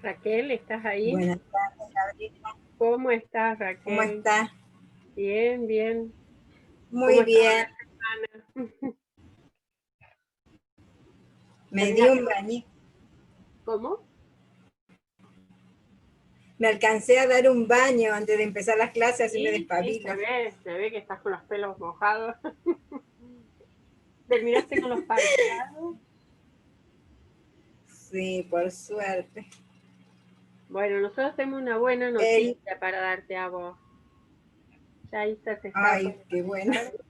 Raquel, ¿estás ahí? Buenas tardes, Gabriela. ¿Cómo estás, ¿Cómo Raquel? está? Bien, bien. ¿Cómo Muy estaba bien. la semana? Me di ¿Terminaste un con... bañito. ¿Cómo? Me alcancé a dar un baño antes de empezar las clases, así me Sí, sí, despabilo. se ve que estás con los pelos mojados. ¿Terminaste con los parciales? Sí, por suerte. Bueno, nosotros tenemos una buena El... noticia para darte a vos. Ya Isa se está por Ay, qué bueno. conectar.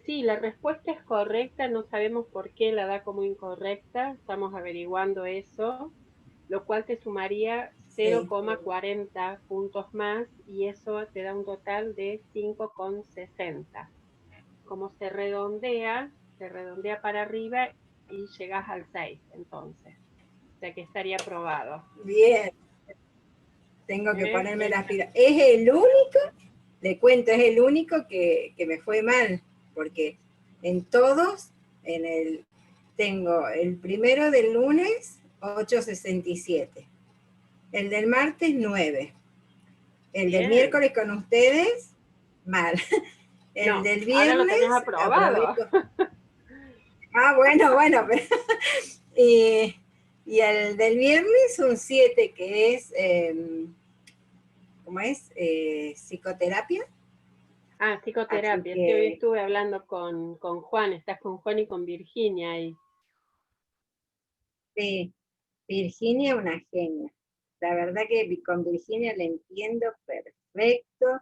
Sí, la respuesta es correcta, no sabemos por qué la da como incorrecta, estamos averiguando eso, lo cual te sumaría Sí. 0,40 puntos más y eso te da un total de 5,60. Como se redondea para arriba y llegas al 6 entonces. O sea que estaría aprobado. Bien. Tengo que ponerme Bien. las pilas. Es el único, le cuento, es el único que me fue mal, porque en todos, tengo el primero del lunes, 8,67. El del martes, 9. El del Bien. miércoles con ustedes, mal. El No, del ahora lo tenés viernes, aprobé. aprobado. Ah, bueno, bueno. Y, y el del viernes, un 7, que es, ¿cómo es? Psicoterapia. Ah, Así psicoterapia. Sí, hoy que, estuve hablando con Juan, estás con Juan y con Virginia ahí. sí, Virginia, una genia. La verdad que con Virginia le entiendo perfecto.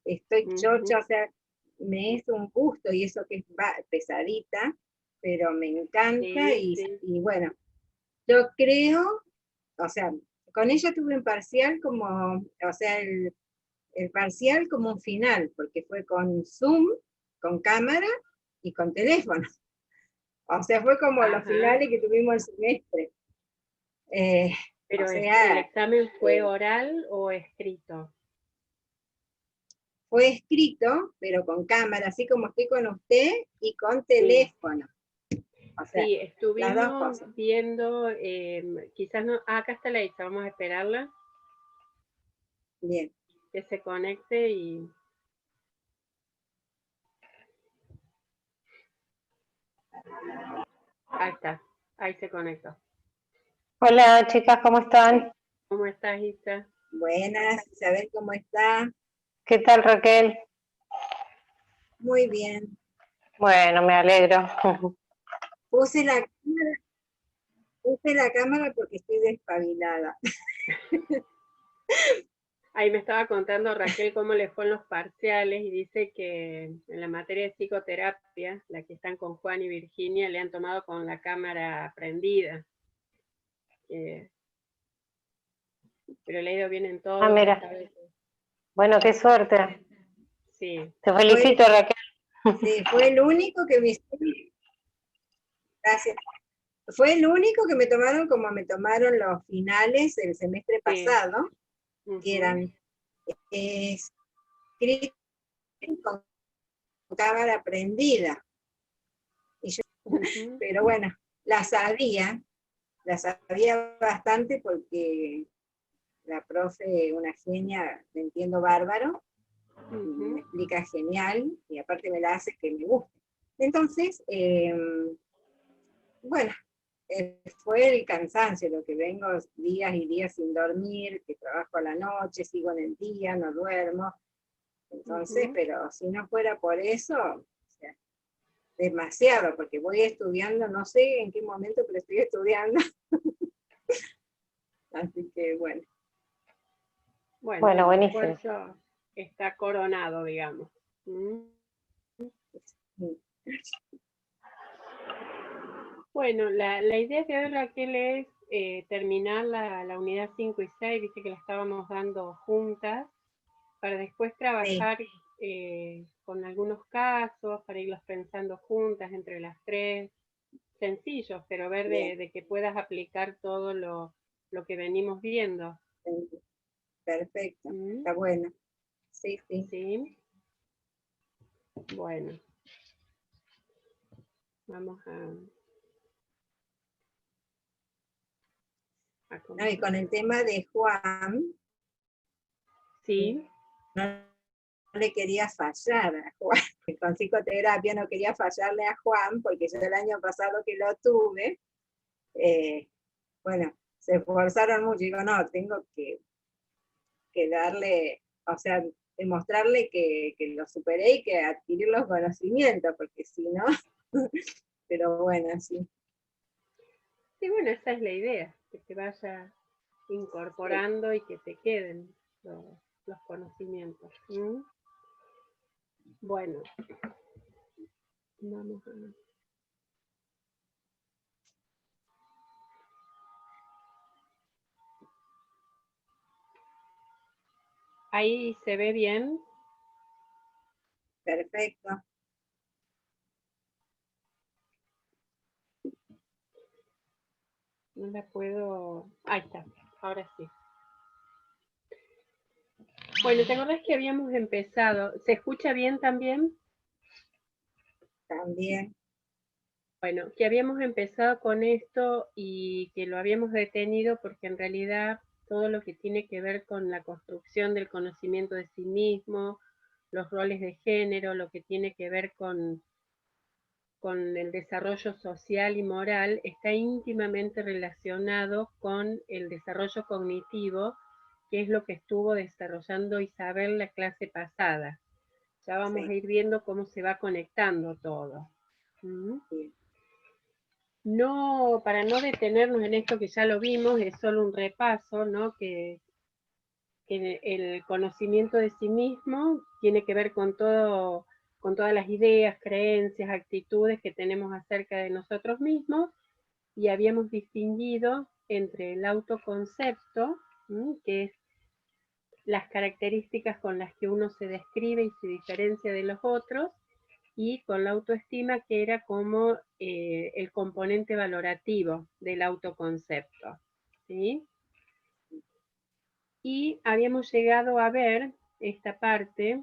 Estoy chocha, Ujú. o sea, me es un gusto y eso que es pesadita, pero me encanta Sí, sí. y bueno, yo creo, o sea, con ella tuve un parcial como, o sea, el parcial como un final, porque fue con Zoom, con cámara y con teléfono. O sea, fue como los Ajá. finales que tuvimos el semestre. Eh, o Pero ¿el sea, examen fue eh, oral o escrito? fue escrito, pero con cámara, así como estoy con usted, y con Sí, teléfono. O sea, sí, las dos estuvimos cosas. viendo, quizás no, acá está la Isa, vamos a esperarla Bien. que se conecte y ahí está, ahí se conectó. Hola chicas, ¿cómo están? ¿Cómo estás, Isa? Buenas, Isabel, ¿cómo está? ¿Qué tal Raquel? Muy bien. Bueno, me alegro. Puse la, puse la cámara porque estoy despabilada. Ahí me estaba contando Raquel cómo le fue en los parciales y dice que en la materia de psicoterapia, la que están con Juan y Virginia, le han tomado con la cámara prendida. Eh, pero le ha ido bien en Ah, todo. mira, bueno, qué suerte. Sí. Te Fue, felicito Raquel. sí, fue el único que me, gracias, fue el único que me tomaron como me tomaron los finales el semestre Sí. pasado, que Uh-huh. eran escritos con cámara prendida. Y yo, Uh-huh. pero bueno, la sabía bastante porque la profe, una genia, me entiendo bárbaro, y me Uh-huh. explica genial, y aparte me la hace que me guste. Entonces, bueno, fue el cansancio, lo que vengo días y días sin dormir, que trabajo a la noche, sigo en el día, no duermo. Entonces, Uh-huh. pero si no fuera por eso, o sea, demasiado, porque voy estudiando, no sé en qué momento, pero estoy estudiando. Así que bueno. Bueno, Bueno, el buenísimo. esfuerzo está coronado, digamos. ¿Mm? Bueno, la idea de hoy, Raquel, es terminar la unidad 5 y 6, viste que la estábamos dando juntas, para después Sí, trabajar con algunos casos, para irlos pensando juntas entre las tres, sencillos, pero ver bien, de que puedas aplicar todo lo que venimos viendo. perfecto, ¿Mm? está bueno. Sí, sí. ¿Sí? Bueno, vamos No, y con el tema de Juan, Sí, no le quería fallar a Juan, con psicoterapia no quería fallarle a Juan, porque yo el año pasado que lo tuve, bueno, se esforzaron mucho, digo, no, tengo que darle, o sea, demostrarle que lo superé y que adquirir los conocimientos, porque si no, pero bueno, sí. sí, bueno, esa es la idea, que te vaya incorporando y que te queden los conocimientos. ¿Mm? Bueno, vamos a ver. Ahí se ve bien. Perfecto. No la puedo... Ahí está, ahora sí. Bueno, ¿te acordás que habíamos empezado? ¿Se escucha bien también? También. Bueno, que habíamos empezado con esto y que lo habíamos detenido porque en realidad todo lo que tiene que ver con la construcción del conocimiento de sí mismo, los roles de género, lo que tiene que ver con el desarrollo social y moral, está íntimamente relacionado con el desarrollo cognitivo, que es lo que estuvo desarrollando Isabel la clase pasada. Ya vamos Sí. a ir viendo cómo se va conectando todo. ¿Mm? Sí. No, para no detenernos en esto que ya lo vimos, es solo un repaso, ¿no? Que el conocimiento de sí mismo tiene que ver con todo, con todas las ideas, creencias, actitudes que tenemos acerca de nosotros mismos, y habíamos distinguido entre el autoconcepto, que es las características con las que uno se describe y se diferencia de los otros, y con la autoestima, que era como el componente valorativo del autoconcepto. ¿Sí? Y habíamos llegado a ver esta parte,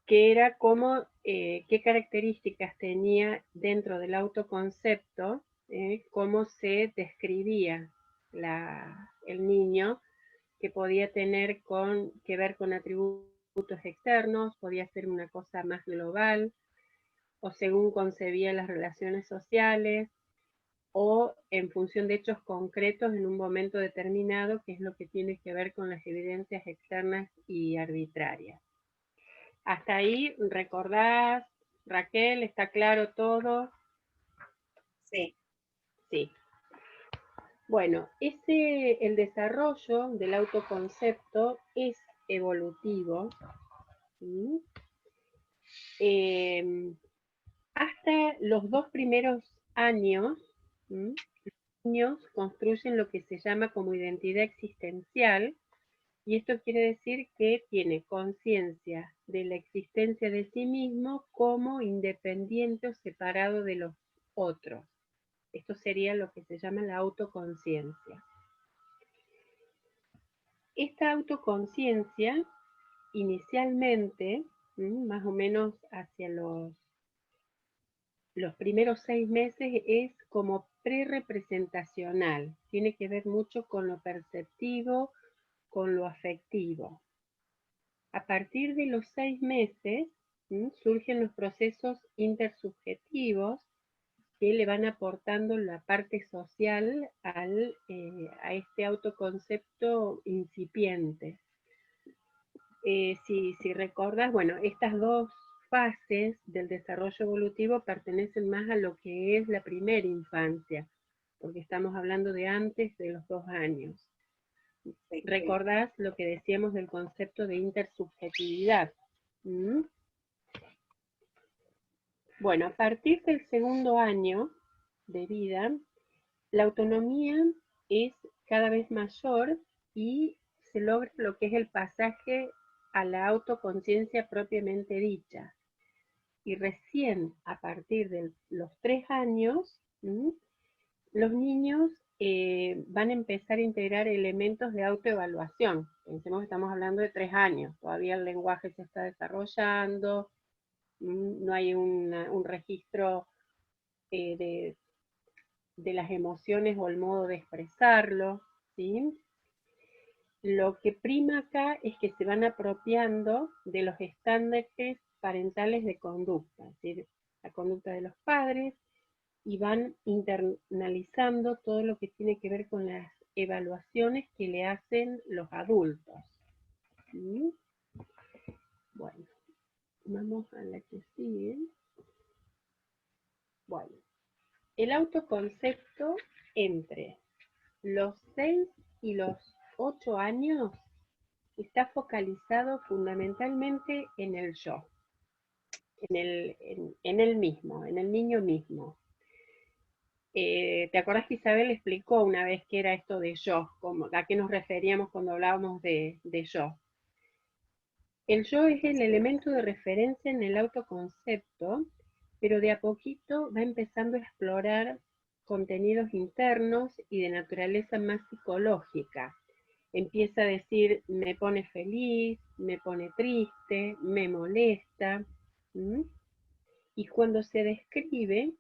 que era como qué características tenía dentro del autoconcepto, cómo se describía el niño, que podía tener que ver con atributos externos, podía ser una cosa más global, o según concebía las relaciones sociales, o en función de hechos concretos en un momento determinado, que es lo que tiene que ver con las evidencias externas y arbitrarias. Hasta ahí, ¿recordás, Raquel? ¿Está claro todo? Sí. Sí. Bueno, el desarrollo del autoconcepto es evolutivo. ¿Sí? Hasta los 2 primeros años, ¿sí? Los niños construyen lo que se llama como identidad existencial, y esto quiere decir que tiene conciencia de la existencia de sí mismo como independiente o separado de los otros. Esto sería lo que se llama la autoconciencia. Esta autoconciencia, inicialmente, más o menos hacia los primeros 6 meses, es como pre-representacional. Tiene que ver mucho con lo perceptivo, con lo afectivo. A partir de los 6 meses, surgen los procesos intersubjetivos, que le van aportando la parte social a este autoconcepto incipiente. Si recordás, bueno, estas dos fases del desarrollo evolutivo pertenecen más a lo que es la primera infancia, porque estamos hablando de antes de los 2 años. ¿Recordás lo que decíamos del concepto de intersubjetividad? ¿Mm? Bueno, a partir del segundo año de vida, la autonomía es cada vez mayor y se logra lo que es el pasaje a la autoconciencia propiamente dicha. Y recién a partir de los 3 años, los niños van a empezar a integrar elementos de autoevaluación. Pensemos que estamos hablando de 3 años, todavía el lenguaje se está desarrollando, no hay un registro de las emociones o el modo de expresarlo, ¿sí? Lo que prima acá es que se van apropiando de los estándares parentales de conducta, es decir, la conducta de los padres, y van internalizando todo lo que tiene que ver con las evaluaciones que le hacen los adultos. ¿Sí? Bueno, vamos a la que sigue. Bueno, el autoconcepto entre los 6 y los 8 años está focalizado fundamentalmente en el yo, en el mismo, en el niño mismo. ¿Te acordás que Isabel explicó una vez qué era esto de yo? ¿A qué nos referíamos cuando hablábamos de yo? El yo es el elemento de referencia en el autoconcepto, pero de a poquito va empezando a explorar contenidos internos y de naturaleza más psicológica. Empieza a decir, me pone feliz, me pone triste, me molesta. ¿Mm? Y cuando se describe,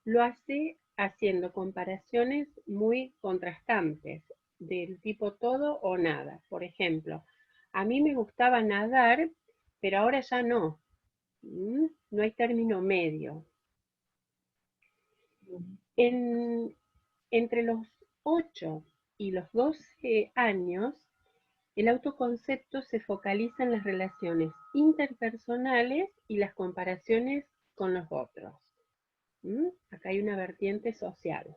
lo hace haciendo comparaciones muy contrastantes, del tipo todo o nada. Por ejemplo, a mí me gustaba nadar, pero ahora ya no. No hay término medio. Entre los 8 y los 12 años, el autoconcepto se focaliza en las relaciones interpersonales y las comparaciones con los otros. Acá hay una vertiente social.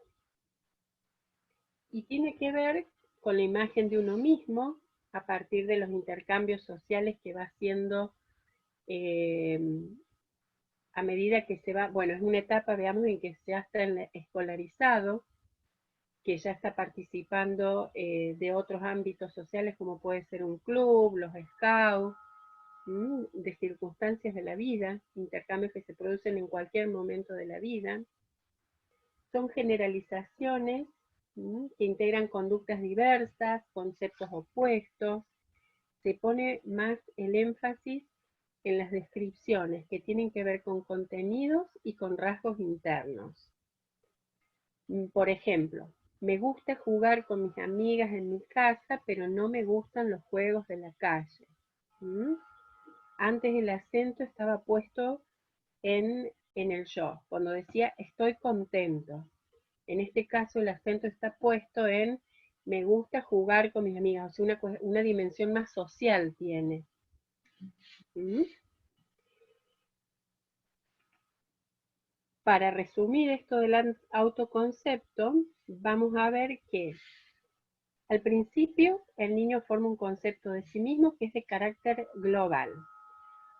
Y tiene que ver con la imagen de uno mismo a partir de los intercambios sociales que va haciendo a medida que se va, bueno, es una etapa, veamos, en que ya está escolarizado, que ya está participando de otros ámbitos sociales como puede ser un club, los scouts, de circunstancias de la vida, intercambios que se producen en cualquier momento de la vida. Son generalizaciones que integran conductas diversas, conceptos opuestos. Se pone más el énfasis en las descripciones que tienen que ver con contenidos y con rasgos internos. Por ejemplo, me gusta jugar con mis amigas en mi casa, pero no me gustan los juegos de la calle. Antes el acento estaba puesto en el yo, cuando decía estoy contento. En este caso el acento está puesto en me gusta jugar con mis amigas, o sea, una dimensión más social tiene. Para resumir esto del autoconcepto, vamos a ver que al principio el niño forma un concepto de sí mismo que es de carácter global.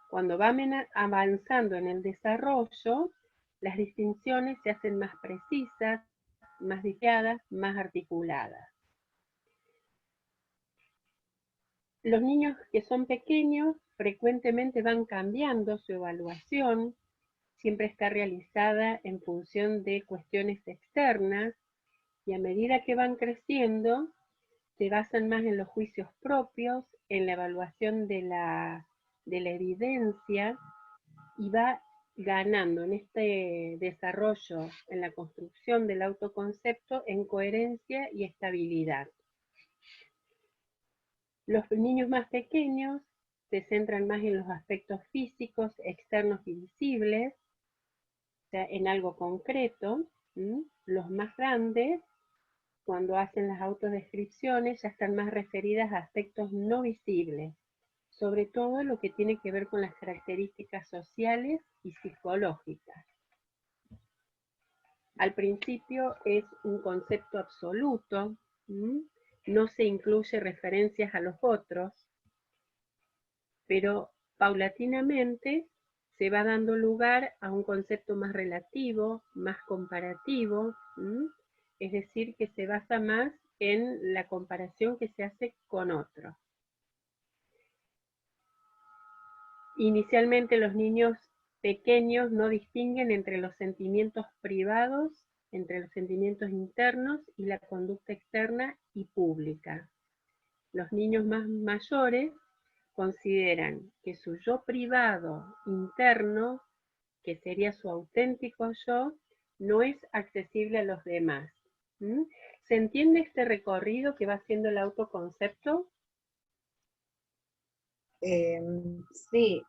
Cuando va avanzando en el desarrollo, las distinciones se hacen más precisas, más detalladas, más articuladas. Los niños que son pequeños frecuentemente van cambiando su evaluación, siempre está realizada en función de cuestiones externas, y a medida que van creciendo, se basan más en los juicios propios, en la evaluación de la evidencia, y va ganando en este desarrollo, en la construcción del autoconcepto, en coherencia y estabilidad. Los niños más pequeños se centran más en los aspectos físicos, externos y visibles, o sea, en algo concreto. Los más grandes, cuando hacen las autodescripciones, ya están más referidas a aspectos no visibles, sobre todo lo que tiene que ver con las características sociales y psicológicas. Al principio es un concepto absoluto, no se incluye referencias a los otros, pero paulatinamente se va dando lugar a un concepto más relativo, más comparativo, es decir, que se basa más en la comparación que se hace con otros. Inicialmente los niños pequeños no distinguen entre los sentimientos privados, entre los sentimientos internos y la conducta externa y pública. Los niños más mayores consideran que su yo privado interno, que sería su auténtico yo, no es accesible a los demás. ¿Mm? ¿Se entiende este recorrido que va haciendo el autoconcepto? Sí,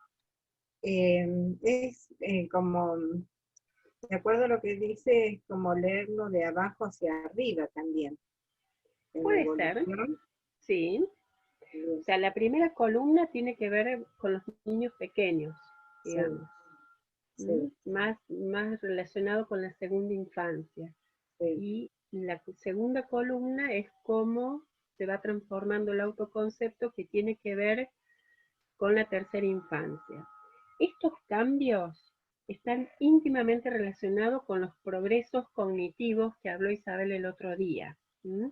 es como, de acuerdo a lo que dice, es como leerlo de abajo hacia arriba también, en la Puede ser, evolución. sí. O sea, la primera columna tiene que ver con los niños pequeños, Sí, digamos. ¿Mm? sí, Más relacionado con la segunda infancia. sí. Y la segunda columna es cómo se va transformando el autoconcepto, que tiene que ver con la tercera infancia. Estos cambios están íntimamente relacionados con los progresos cognitivos que habló Isabel el otro día. ¿Mm?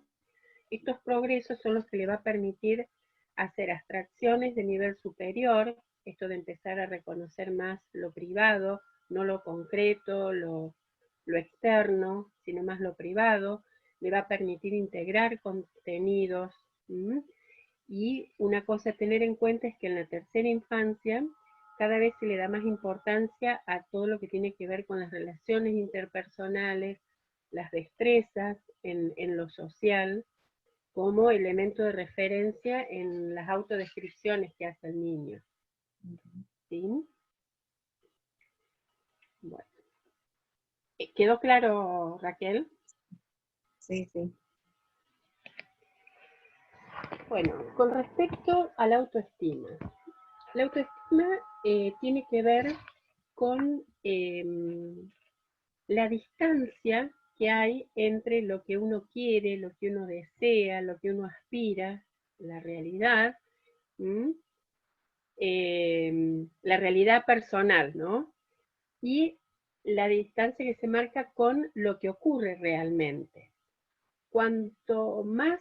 Estos progresos son los que le va a permitir hacer abstracciones de nivel superior, esto de empezar a reconocer más lo privado, no lo concreto, lo externo, sino más lo privado, le va a permitir integrar contenidos. Y una cosa a tener en cuenta es que en la tercera infancia cada vez se le da más importancia a todo lo que tiene que ver con las relaciones interpersonales, las destrezas en lo social, como elemento de referencia en las autodescripciones que hace el niño. ¿Sí? Bueno. ¿Quedó claro, Raquel? Sí, sí. Bueno, con respecto a la autoestima. La autoestima tiene que ver con la distancia que hay entre lo que uno quiere, lo que uno desea, lo que uno aspira, la realidad, la realidad personal, ¿no? Y la distancia que se marca con lo que ocurre realmente. Cuanto más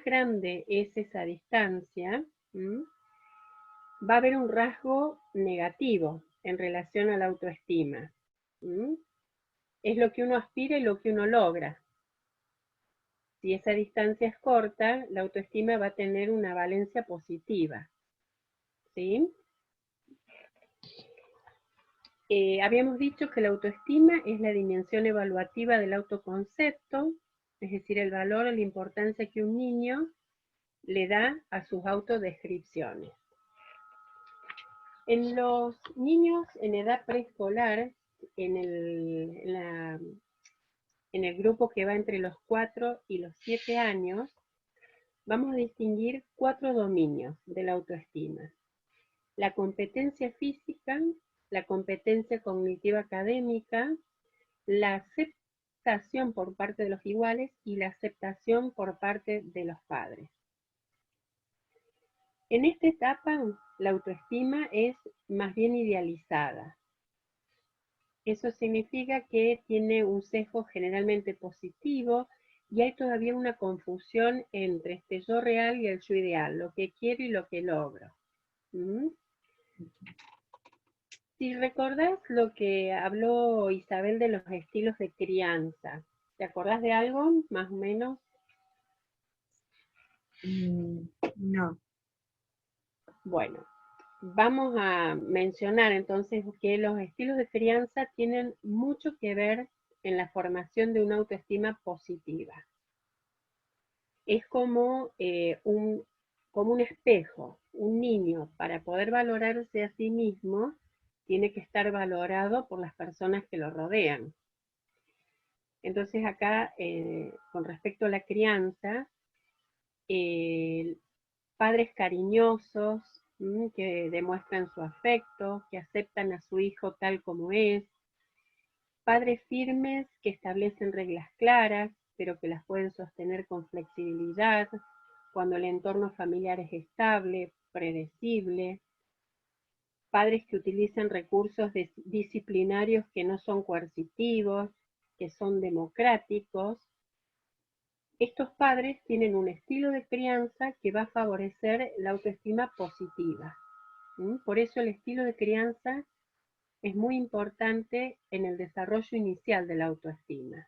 grande es esa distancia, va a haber un rasgo negativo en relación a la autoestima. Es lo que uno aspira y lo que uno logra. Si esa distancia es corta, la autoestima va a tener una valencia positiva. ¿Sí? Habíamos dicho que la autoestima es la dimensión evaluativa del autoconcepto, es decir, el valor o la importancia que un niño le da a sus autodescripciones. En los niños en edad preescolar, en el grupo que va entre los 4 y los 7 años, vamos a distinguir 4 dominios de la autoestima. La competencia física, la competencia cognitiva académica, la aceptación por parte de los iguales y la aceptación por parte de los padres. En esta etapa, la autoestima es más bien idealizada. Eso significa que tiene un sesgo generalmente positivo y hay todavía una confusión entre este yo real y el yo ideal, lo que quiero y lo que logro. Si recordás lo que habló Isabel de los estilos de crianza, ¿te acordás de algo, más o menos? No. Bueno, vamos a mencionar entonces que los estilos de crianza tienen mucho que ver en la formación de una autoestima positiva. Es como un espejo. Un niño, para poder valorarse a sí mismo, tiene que estar valorado por las personas que lo rodean. Entonces acá, con respecto a la crianza, padres cariñosos, que demuestran su afecto, que aceptan a su hijo tal como es, padres firmes que establecen reglas claras, pero que las pueden sostener con flexibilidad cuando el entorno familiar es estable, predecible, padres que utilizan recursos disciplinarios que no son coercitivos, que son democráticos. Estos padres tienen un estilo de crianza que va a favorecer la autoestima positiva. Por eso el estilo de crianza es muy importante en el desarrollo inicial de la autoestima.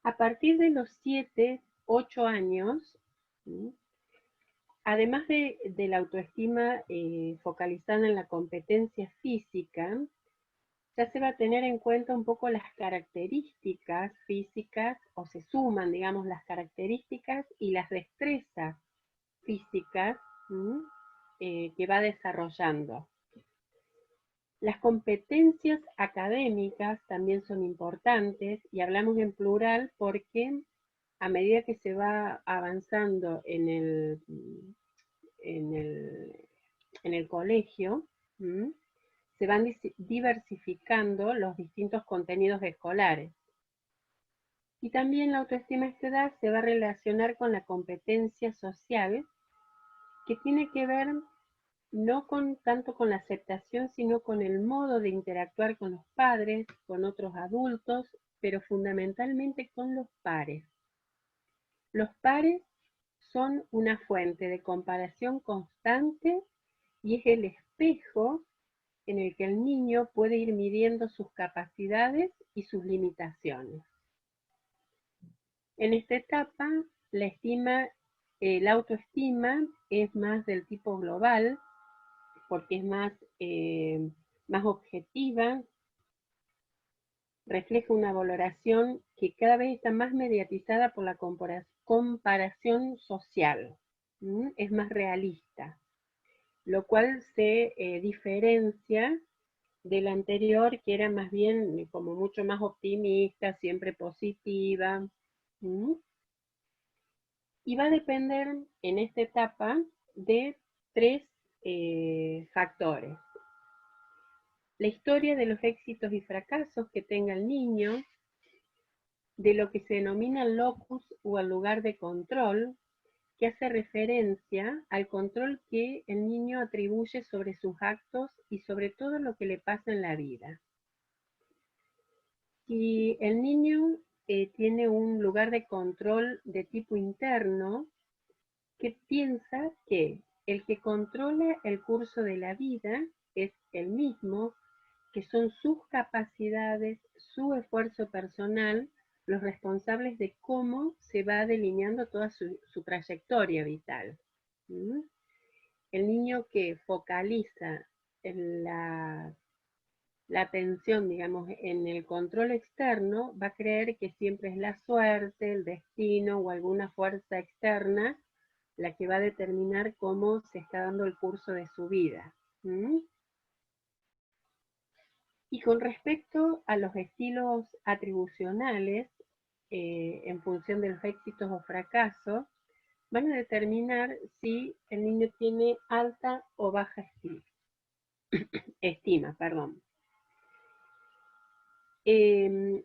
A partir de los 7, 8 años, además de la autoestima focalizada en la competencia física, ya se va a tener en cuenta un poco las características físicas, o se suman, digamos, las características y las destrezas físicas que va desarrollando. Las competencias académicas también son importantes, y hablamos en plural porque a medida que se va avanzando en el colegio, se van diversificando los distintos contenidos escolares. Y también la autoestima a esta edad se va a relacionar con la competencia social, que tiene que ver no tanto con la aceptación, sino con el modo de interactuar con los padres, con otros adultos, pero fundamentalmente con los pares. Los pares son una fuente de comparación constante y es el espejo en el que el niño puede ir midiendo sus capacidades y sus limitaciones. En esta etapa, la autoestima es más del tipo global, porque es más objetiva, refleja una valoración que cada vez está más mediatizada por la comparación social, es más realista, lo cual se diferencia del anterior, que era más bien como mucho más optimista, siempre positiva, y va a depender en esta etapa de 3 factores. La historia de los éxitos y fracasos que tenga el niño, de lo que se denomina el locus o el lugar de control, que hace referencia al control que el niño atribuye sobre sus actos y sobre todo lo que le pasa en la vida. Si el niño tiene un lugar de control de tipo interno, que piensa que el que controla el curso de la vida es el mismo, que son sus capacidades, su esfuerzo personal, los responsables de cómo se va delineando toda su trayectoria vital. El niño que focaliza en la atención, digamos, en el control externo, va a creer que siempre es la suerte, el destino o alguna fuerza externa la que va a determinar cómo se está dando el curso de su vida. Y con respecto a los estilos atribucionales, en función de los éxitos o fracasos, van a determinar si el niño tiene alta o baja estima.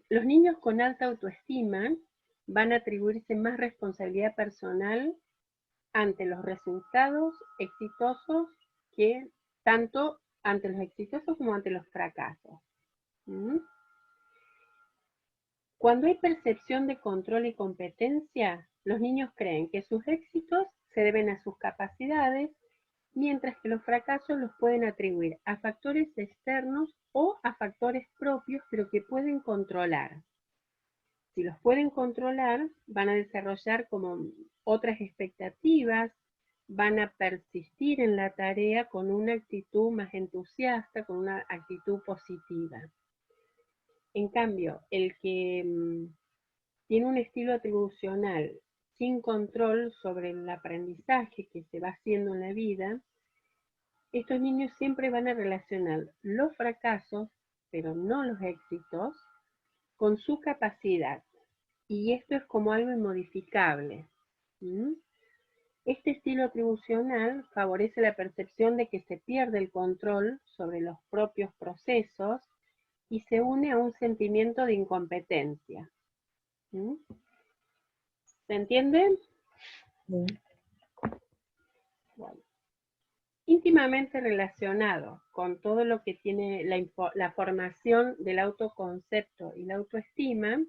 Los niños con alta autoestima van a atribuirse más responsabilidad personal ante los resultados exitosos, que tanto ante los exitosos como ante los fracasos. Cuando hay percepción de control y competencia, los niños creen que sus éxitos se deben a sus capacidades, mientras que los fracasos los pueden atribuir a factores externos o a factores propios, pero que pueden controlar. Si los pueden controlar, van a desarrollar como otras expectativas, van a persistir en la tarea con una actitud más entusiasta, con una actitud positiva. En cambio, el que tiene un estilo atribucional sin control sobre el aprendizaje que se va haciendo en la vida, estos niños siempre van a relacionar los fracasos, pero no los éxitos, con su capacidad. Y esto es como algo inmodificable. Este estilo atribucional favorece la percepción de que se pierde el control sobre los propios procesos y se une a un sentimiento de incompetencia. ¿Se entiende? Sí. Bueno. Íntimamente relacionado con todo lo que tiene la formación del autoconcepto y la autoestima,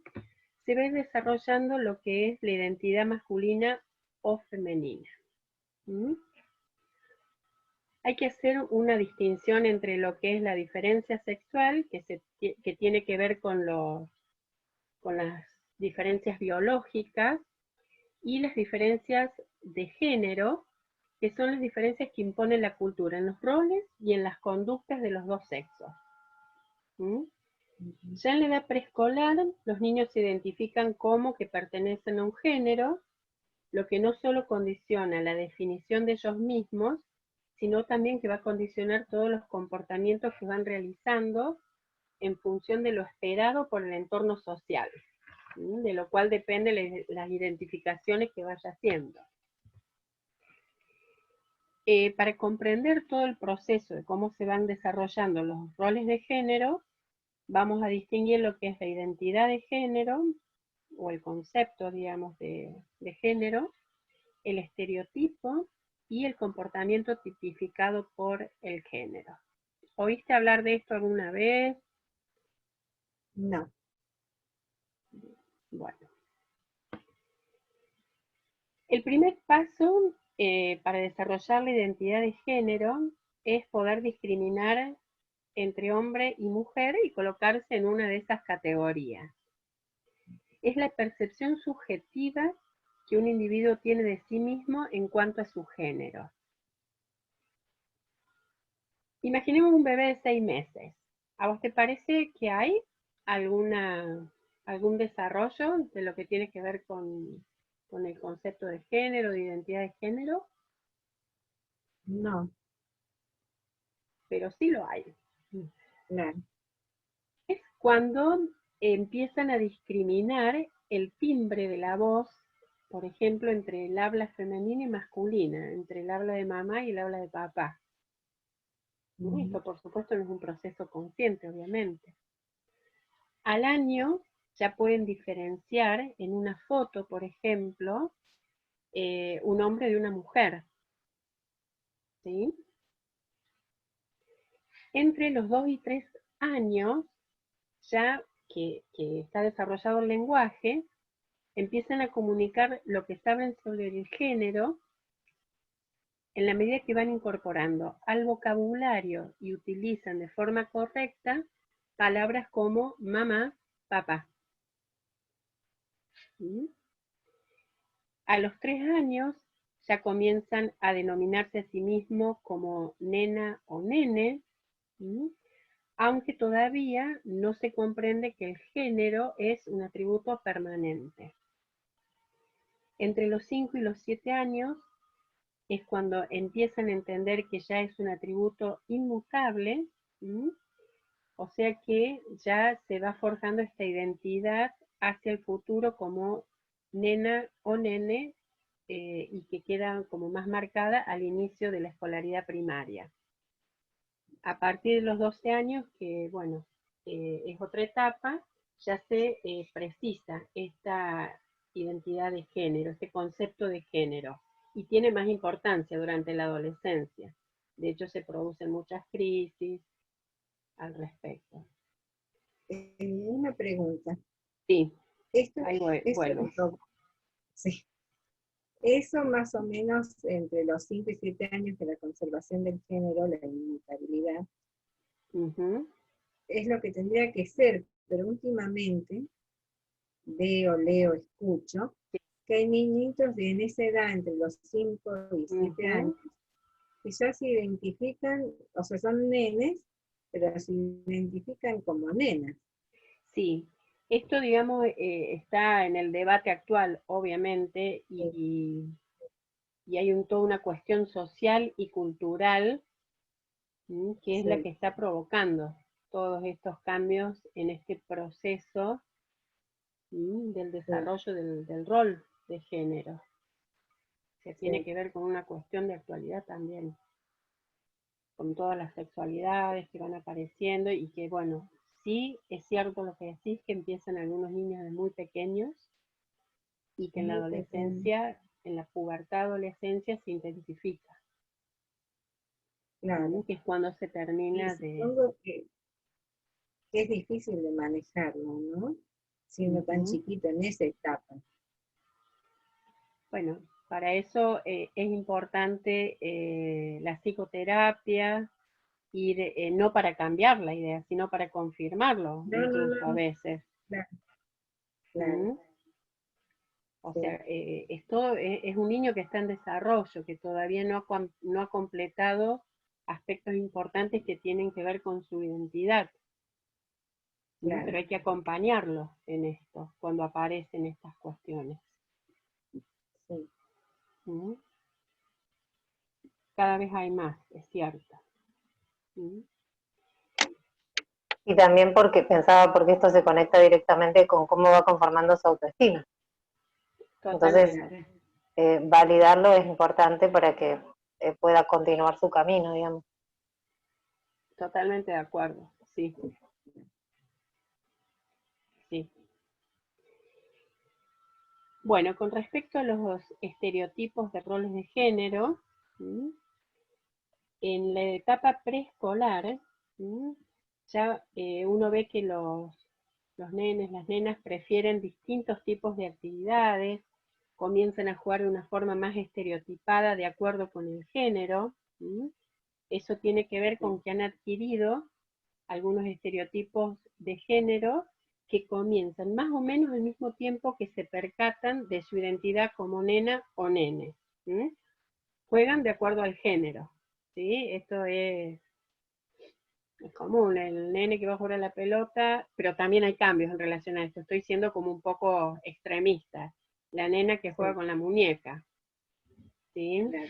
se ve desarrollando lo que es la identidad masculina o femenina. Hay que hacer una distinción entre lo que es la diferencia sexual, que tiene que ver con las diferencias biológicas, y las diferencias de género, que son las diferencias que impone la cultura en los roles y en las conductas de los dos sexos. ¿Mm? Ya en la edad preescolar, los niños se identifican como que pertenecen a un género, lo que no solo condiciona la definición de ellos mismos, sino también que va a condicionar todos los comportamientos que van realizando en función de lo esperado por el entorno social, de lo cual depende las identificaciones que vaya haciendo. Para comprender todo el proceso de cómo se van desarrollando los roles de género, vamos a distinguir lo que es la identidad de género, o el concepto, digamos, de género, el estereotipo y el comportamiento tipificado por el género. ¿Oíste hablar de esto alguna vez? No. Bueno. El primer paso para desarrollar la identidad de género es poder discriminar entre hombre y mujer y colocarse en una de esas categorías. Es la percepción subjetiva que un individuo tiene de sí mismo en cuanto a su género. Imaginemos un bebé de 6 meses. ¿A vos te parece que hay algún desarrollo de lo que tiene que ver con el concepto de género, de identidad de género? No, Pero sí lo hay. claro. Es cuando empiezan a discriminar el timbre de la voz, por ejemplo, entre el habla femenina y masculina, entre el habla de mamá y el habla de papá. Esto, por supuesto, no es un proceso consciente, obviamente. Al año ya pueden diferenciar en una foto, por ejemplo, un hombre de una mujer. ¿Sí? Entre los 2 y 3 años, ya que está desarrollado el lenguaje, empiezan a comunicar lo que saben sobre el género en la medida que van incorporando al vocabulario y utilizan de forma correcta palabras como mamá, papá. ¿Mm? A los 3 años ya comienzan a denominarse a sí mismos como nena o nene, ¿sí? Aunque todavía no se comprende que el género es un atributo permanente. Entre los 5 y los 7 años es cuando empiezan a entender que ya es un atributo inmutable, ¿sí? O sea que ya se va forjando esta identidad hacia el futuro como nena o nene, y que queda como más marcada al inicio de la escolaridad primaria. A partir de los 12 años, que bueno, es otra etapa, ya se precisa esta identidad de género, este concepto de género, y tiene más importancia durante la adolescencia. De hecho, se producen muchas crisis al respecto. Una pregunta. Sí, Esto, ahí esto, vuelvo. sí. Eso más o menos entre los 5 y 7 años de la conservación del género, la inmutabilidad, es lo que tendría que ser, pero últimamente veo, leo, escucho, que hay niñitos en esa edad, entre los 5 y 7 años, que ya se identifican, o sea, son nenes, pero se identifican como nenas. Sí, esto, digamos, está en el debate actual, obviamente, y hay toda una cuestión social y cultural, que es la Sí, que está provocando todos estos cambios en este proceso del sí, desarrollo del rol de género, que tiene sí. que ver con una cuestión de actualidad también, con todas las sexualidades que van apareciendo y que, bueno, sí es cierto lo que decís, que empiezan algunos niños de muy pequeños y que en la Muy pequeño. adolescencia, en la pubertad adolescencia se intensifica, Claro. que es cuando se Y termina de... supongo que es difícil de manejarlo, ¿no? Siendo tan chiquito en esa etapa. Bueno, para eso es importante la psicoterapia, y no para cambiar la idea, sino para confirmarlo, No, no, incluso a no, veces. claro, claro, ¿Mm? O sea, sí, es un niño que está en desarrollo, que todavía no ha completado aspectos importantes que tienen que ver con su identidad. Claro. Pero hay que acompañarlo en esto, cuando aparecen estas cuestiones. Sí. ¿Mm? Cada vez hay más, es cierto. ¿Mm? Y también porque porque esto se conecta directamente con cómo va conformando su autoestima. Entonces, Totalmente. validarlo es importante para que pueda continuar su camino, digamos. Totalmente de acuerdo, sí. Sí. Bueno, con respecto a los estereotipos de roles de género, ¿m? En la etapa preescolar, ¿m? Ya uno ve que los nenes, las nenas prefieren distintos tipos de actividades, comienzan a jugar de una forma más estereotipada de acuerdo con el género. ¿M? Eso tiene que ver con que han adquirido algunos estereotipos de género que comienzan más o menos al mismo tiempo que se percatan de su identidad como nena o nene. ¿Sí? Juegan de acuerdo al género. ¿Sí? Esto es común, el nene que va a jugar a la pelota, pero también hay cambios en relación a esto. Estoy siendo como un poco extremista. La nena que juega con la muñeca. ¿Sí? Claro.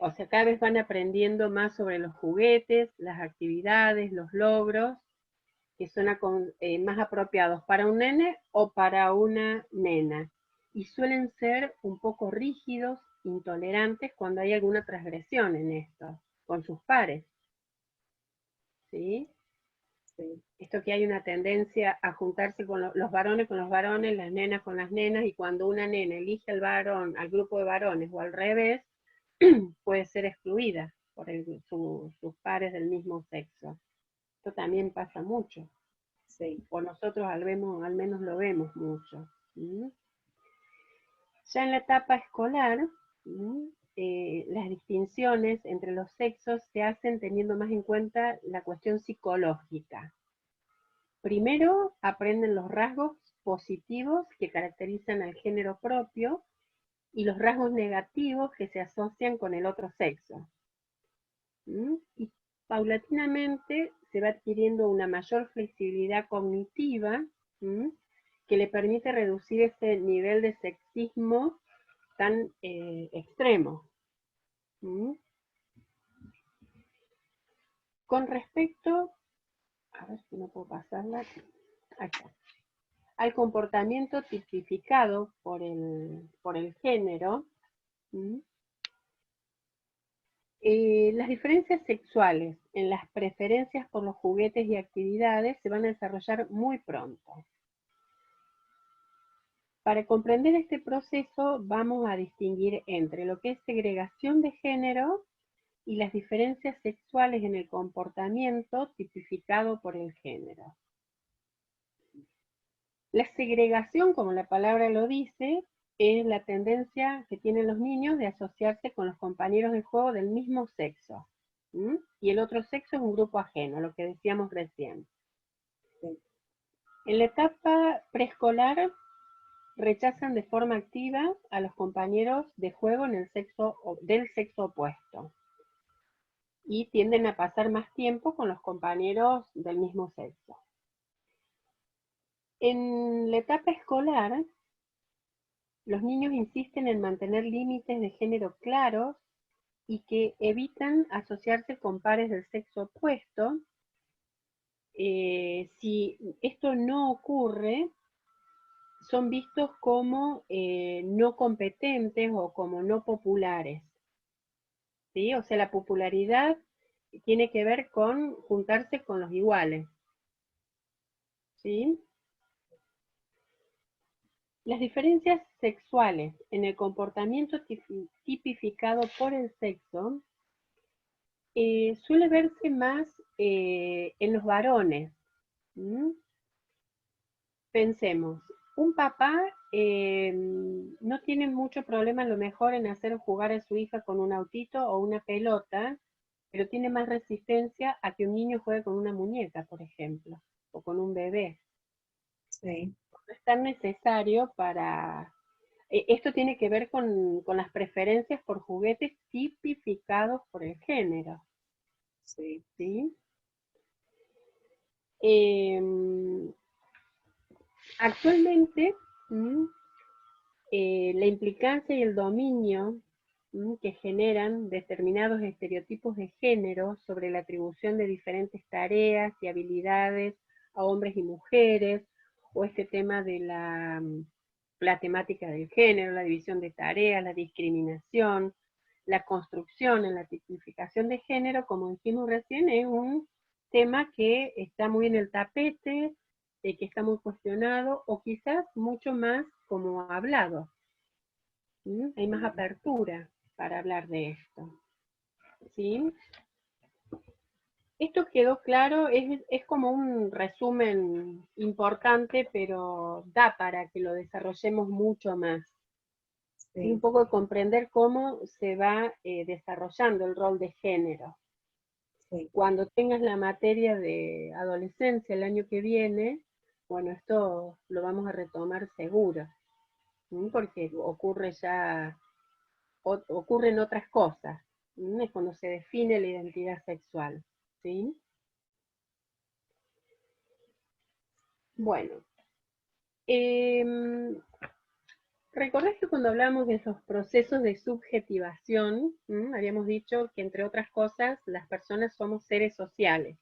O sea, cada vez van aprendiendo más sobre los juguetes, las actividades, los logros, que son más apropiados para un nene o para una nena. Y suelen ser un poco rígidos, intolerantes cuando hay alguna transgresión en esto, con sus pares. ¿Sí? Sí. Esto que hay una tendencia a juntarse con los varones con los varones, las nenas con las nenas, y cuando una nena elige al varón, al grupo de varones o al revés, puede ser excluida por sus pares del mismo sexo. Esto también pasa mucho. Sí. O nosotros al menos lo vemos mucho. ¿Sí? Ya en la etapa escolar, las distinciones entre los sexos se hacen teniendo más en cuenta la cuestión psicológica. Primero aprenden los rasgos positivos que caracterizan al género propio y los rasgos negativos que se asocian con el otro sexo. Y paulatinamente se va adquiriendo una mayor flexibilidad cognitiva que le permite reducir ese nivel de sexismo tan extremo. Con respecto, a ver si no puedo pasarla, acá, al comportamiento tipificado por el género, las diferencias sexuales en las preferencias por los juguetes y actividades se van a desarrollar muy pronto. Para comprender este proceso vamos a distinguir entre lo que es segregación de género y las diferencias sexuales en el comportamiento tipificado por el género. La segregación, como la palabra lo dice, es la tendencia que tienen los niños de asociarse con los compañeros de juego del mismo sexo. Y el otro sexo es un grupo ajeno, lo que decíamos recién. Sí. En la etapa preescolar rechazan de forma activa a los compañeros de juego del sexo opuesto y tienden a pasar más tiempo con los compañeros del mismo sexo. En la etapa escolar, los niños insisten en mantener límites de género claros y que evitan asociarse con pares del sexo opuesto. Si esto no ocurre, son vistos como no competentes o como no populares. ¿Sí? O sea, la popularidad tiene que ver con juntarse con los iguales. ¿Sí? Las diferencias sexuales en el comportamiento tipificado por el sexo suele verse más en los varones. Pensemos, un papá no tiene mucho problema a lo mejor en hacer jugar a su hija con un autito o una pelota, pero tiene más resistencia a que un niño juegue con una muñeca, por ejemplo, o con un bebé. Sí. No es tan necesario para... esto tiene que ver con las preferencias por juguetes tipificados por el género. Sí. ¿Sí? Actualmente, la implicancia y el dominio que generan determinados estereotipos de género sobre la atribución de diferentes tareas y habilidades a hombres y mujeres, o este tema de la temática del género, la división de tareas, la discriminación, la construcción en la tipificación de género, como dijimos recién, es un tema que está muy en el tapete, que está muy cuestionado, o quizás mucho más como hablado. Hay más apertura para hablar de esto. ¿Sí? Esto quedó claro, es como un resumen importante, pero da para que lo desarrollemos mucho más. Sí. Un poco de comprender cómo se va desarrollando el rol de género. Sí. Cuando tengas la materia de adolescencia el año que viene, bueno, esto lo vamos a retomar seguro, porque ocurren otras cosas, es cuando se define la identidad sexual, ¿sí? Bueno, recordás que cuando hablamos de esos procesos de subjetivación, habíamos dicho que entre otras cosas las personas somos seres sociales,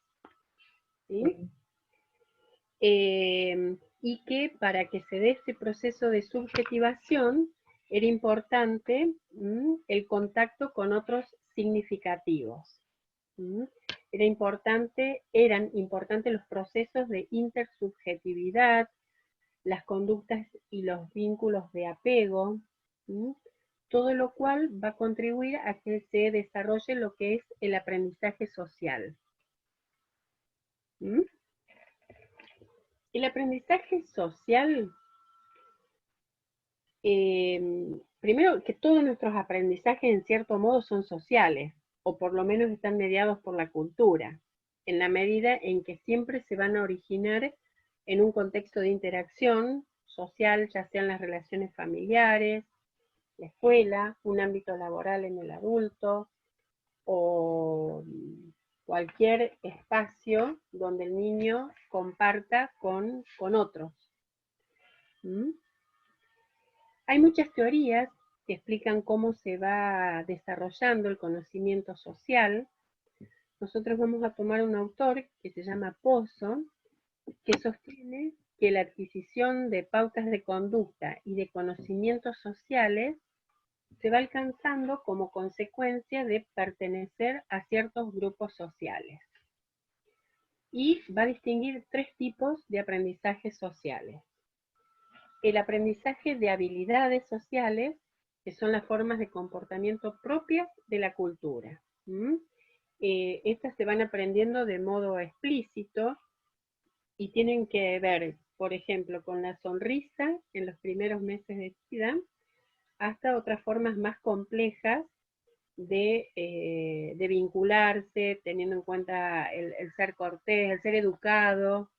¿sí? Sí. Y que para que se dé este proceso de subjetivación era importante el contacto con otros significativos. Eran importantes los procesos de intersubjetividad, las conductas y los vínculos de apego, todo lo cual va a contribuir a que se desarrolle lo que es el aprendizaje social. El aprendizaje social, primero que todos nuestros aprendizajes en cierto modo son sociales, o por lo menos están mediados por la cultura, en la medida en que siempre se van a originar en un contexto de interacción social, ya sean las relaciones familiares, la escuela, un ámbito laboral en el adulto, o cualquier espacio donde el niño comparta con otros. Hay muchas teorías que explican cómo se va desarrollando el conocimiento social. Nosotros vamos a tomar un autor que se llama Pozo, que sostiene que la adquisición de pautas de conducta y de conocimientos sociales se va alcanzando como consecuencia de pertenecer a ciertos grupos sociales. Y va a distinguir tres tipos de aprendizajes sociales. El aprendizaje de habilidades sociales, que son las formas de comportamiento propias de la cultura. Estas se van aprendiendo de modo explícito y tienen que ver, por ejemplo, con la sonrisa en los primeros meses de vida, hasta otras formas más complejas de vincularse, teniendo en cuenta el ser cortés, el ser educado.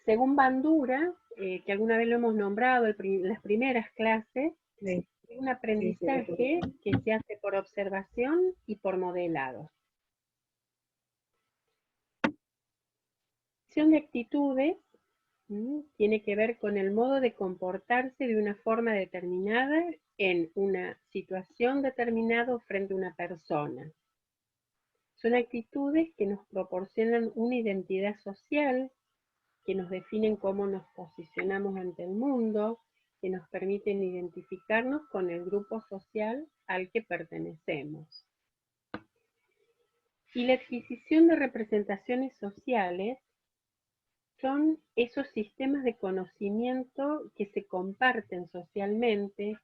Según Bandura, que alguna vez lo hemos nombrado en las primeras clases, Sí. es un aprendizaje que se hace por observación y por modelado. La acción de actitudes tiene que ver con el modo de comportarse de una forma determinada en una situación determinada frente a una persona. Son actitudes que nos proporcionan una identidad social, que nos definen cómo nos posicionamos ante el mundo, que nos permiten identificarnos con el grupo social al que pertenecemos. Y la adquisición de representaciones sociales son esos sistemas de conocimiento que se comparten socialmente,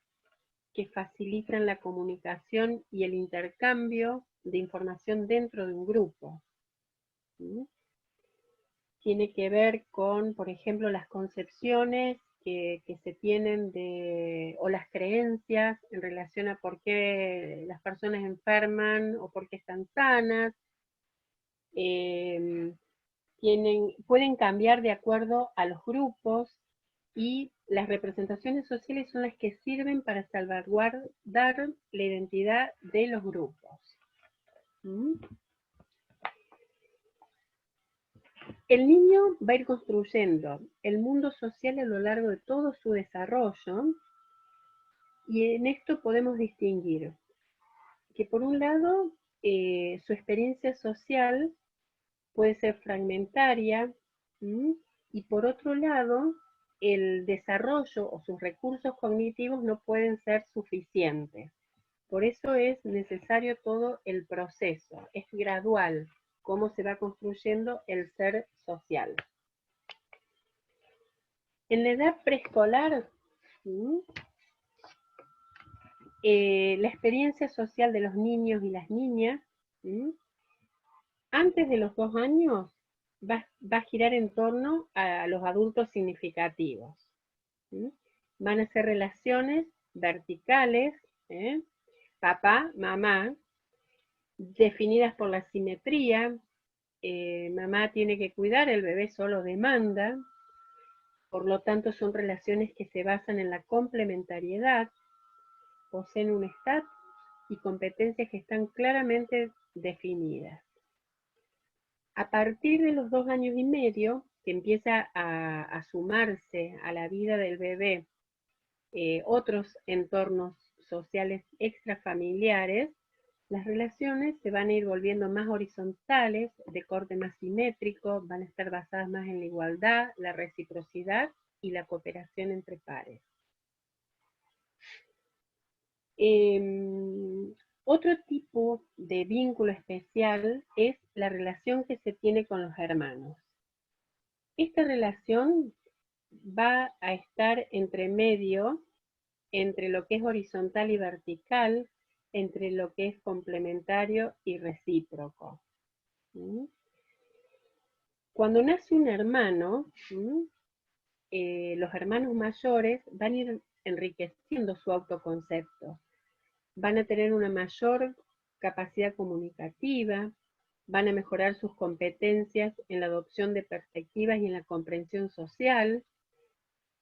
que facilitan la comunicación y el intercambio de información dentro de un grupo. ¿Sí? Tiene que ver con, por ejemplo, las concepciones que se tienen o las creencias en relación a por qué las personas enferman o por qué están sanas. Pueden cambiar de acuerdo a los grupos, y las representaciones sociales son las que sirven para salvaguardar la identidad de los grupos. El niño va a ir construyendo el mundo social a lo largo de todo su desarrollo, y en esto podemos distinguir que por un lado su experiencia social puede ser fragmentaria, y por otro lado el desarrollo o sus recursos cognitivos no pueden ser suficientes. Por eso es necesario todo el proceso, es gradual cómo se va construyendo el ser social. En la edad preescolar, la experiencia social de los niños y las niñas, antes de los 2 años, va a girar en torno a los adultos significativos. Van a ser relaciones verticales, papá, mamá, definidas por la simetría. Mamá tiene que cuidar, el bebé solo demanda. Por lo tanto, son relaciones que se basan en la complementariedad, poseen un estatus y competencias que están claramente definidas. A partir de los 2 años y medio, que empieza a sumarse a la vida del bebé otros entornos sociales extrafamiliares, las relaciones se van a ir volviendo más horizontales, de corte más simétrico, van a estar basadas más en la igualdad, la reciprocidad y la cooperación entre pares. Otro tipo de vínculo especial es la relación que se tiene con los hermanos. Esta relación va a estar entre medio, entre lo que es horizontal y vertical, entre lo que es complementario y recíproco. Cuando nace un hermano, los hermanos mayores van a ir enriqueciendo su autoconcepto. Van a tener una mayor capacidad comunicativa, van a mejorar sus competencias en la adopción de perspectivas y en la comprensión social.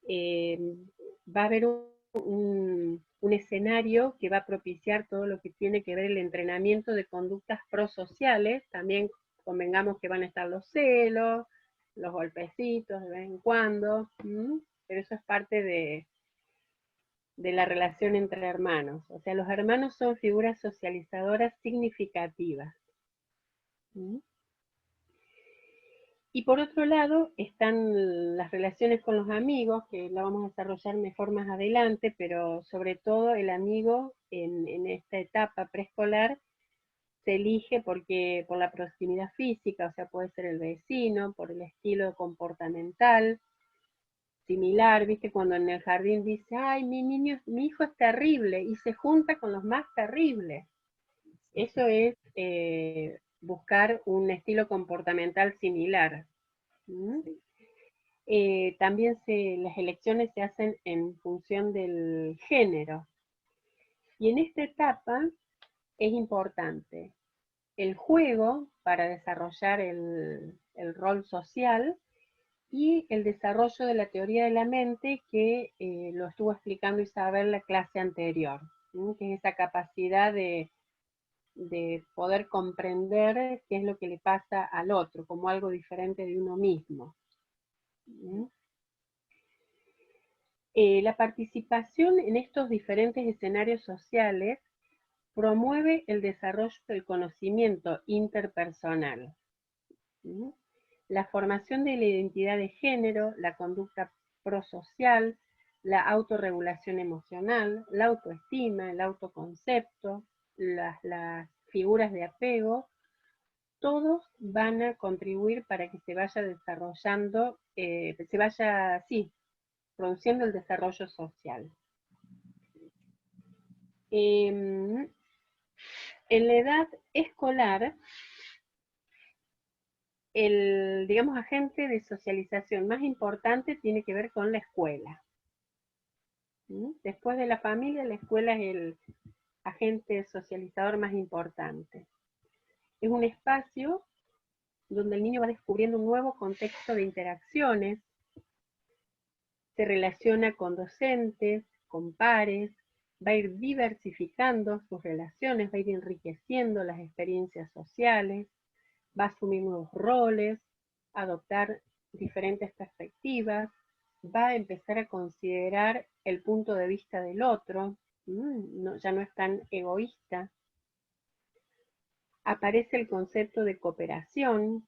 Va a haber un escenario que va a propiciar todo lo que tiene que ver el entrenamiento de conductas prosociales. También convengamos que van a estar los celos, los golpecitos de vez en cuando, pero eso es parte de la relación entre hermanos. O sea, los hermanos son figuras socializadoras significativas. Y por otro lado están las relaciones con los amigos, que la vamos a desarrollar mejor más adelante, pero sobre todo el amigo en esta etapa preescolar se elige por la proximidad física, o sea, puede ser el vecino, por el estilo comportamental, similar, viste, cuando en el jardín dice, ay, mi hijo es terrible, y se junta con los más terribles. Eso es buscar un estilo comportamental similar. También las elecciones se hacen en función del género. Y en esta etapa es importante el juego para desarrollar el rol social y el desarrollo de la teoría de la mente que lo estuvo explicando Isabel en la clase anterior, que es esa capacidad de poder comprender qué es lo que le pasa al otro, como algo diferente de uno mismo. La participación en estos diferentes escenarios sociales promueve el desarrollo del conocimiento interpersonal, la formación de la identidad de género, la conducta prosocial, la autorregulación emocional, la autoestima, el autoconcepto, las figuras de apego, todos van a contribuir para que se vaya desarrollando, produciendo el desarrollo social. En la edad escolar, el, digamos, agente de socialización más importante tiene que ver con la escuela. Después de la familia, la escuela es el agente socializador más importante. Es un espacio donde el niño va descubriendo un nuevo contexto de interacciones, se relaciona con docentes, con pares, va a ir diversificando sus relaciones, va a ir enriqueciendo las experiencias sociales, va a asumir nuevos roles, adoptar diferentes perspectivas, va a empezar a considerar el punto de vista del otro, ya no es tan egoísta. Aparece el concepto de cooperación.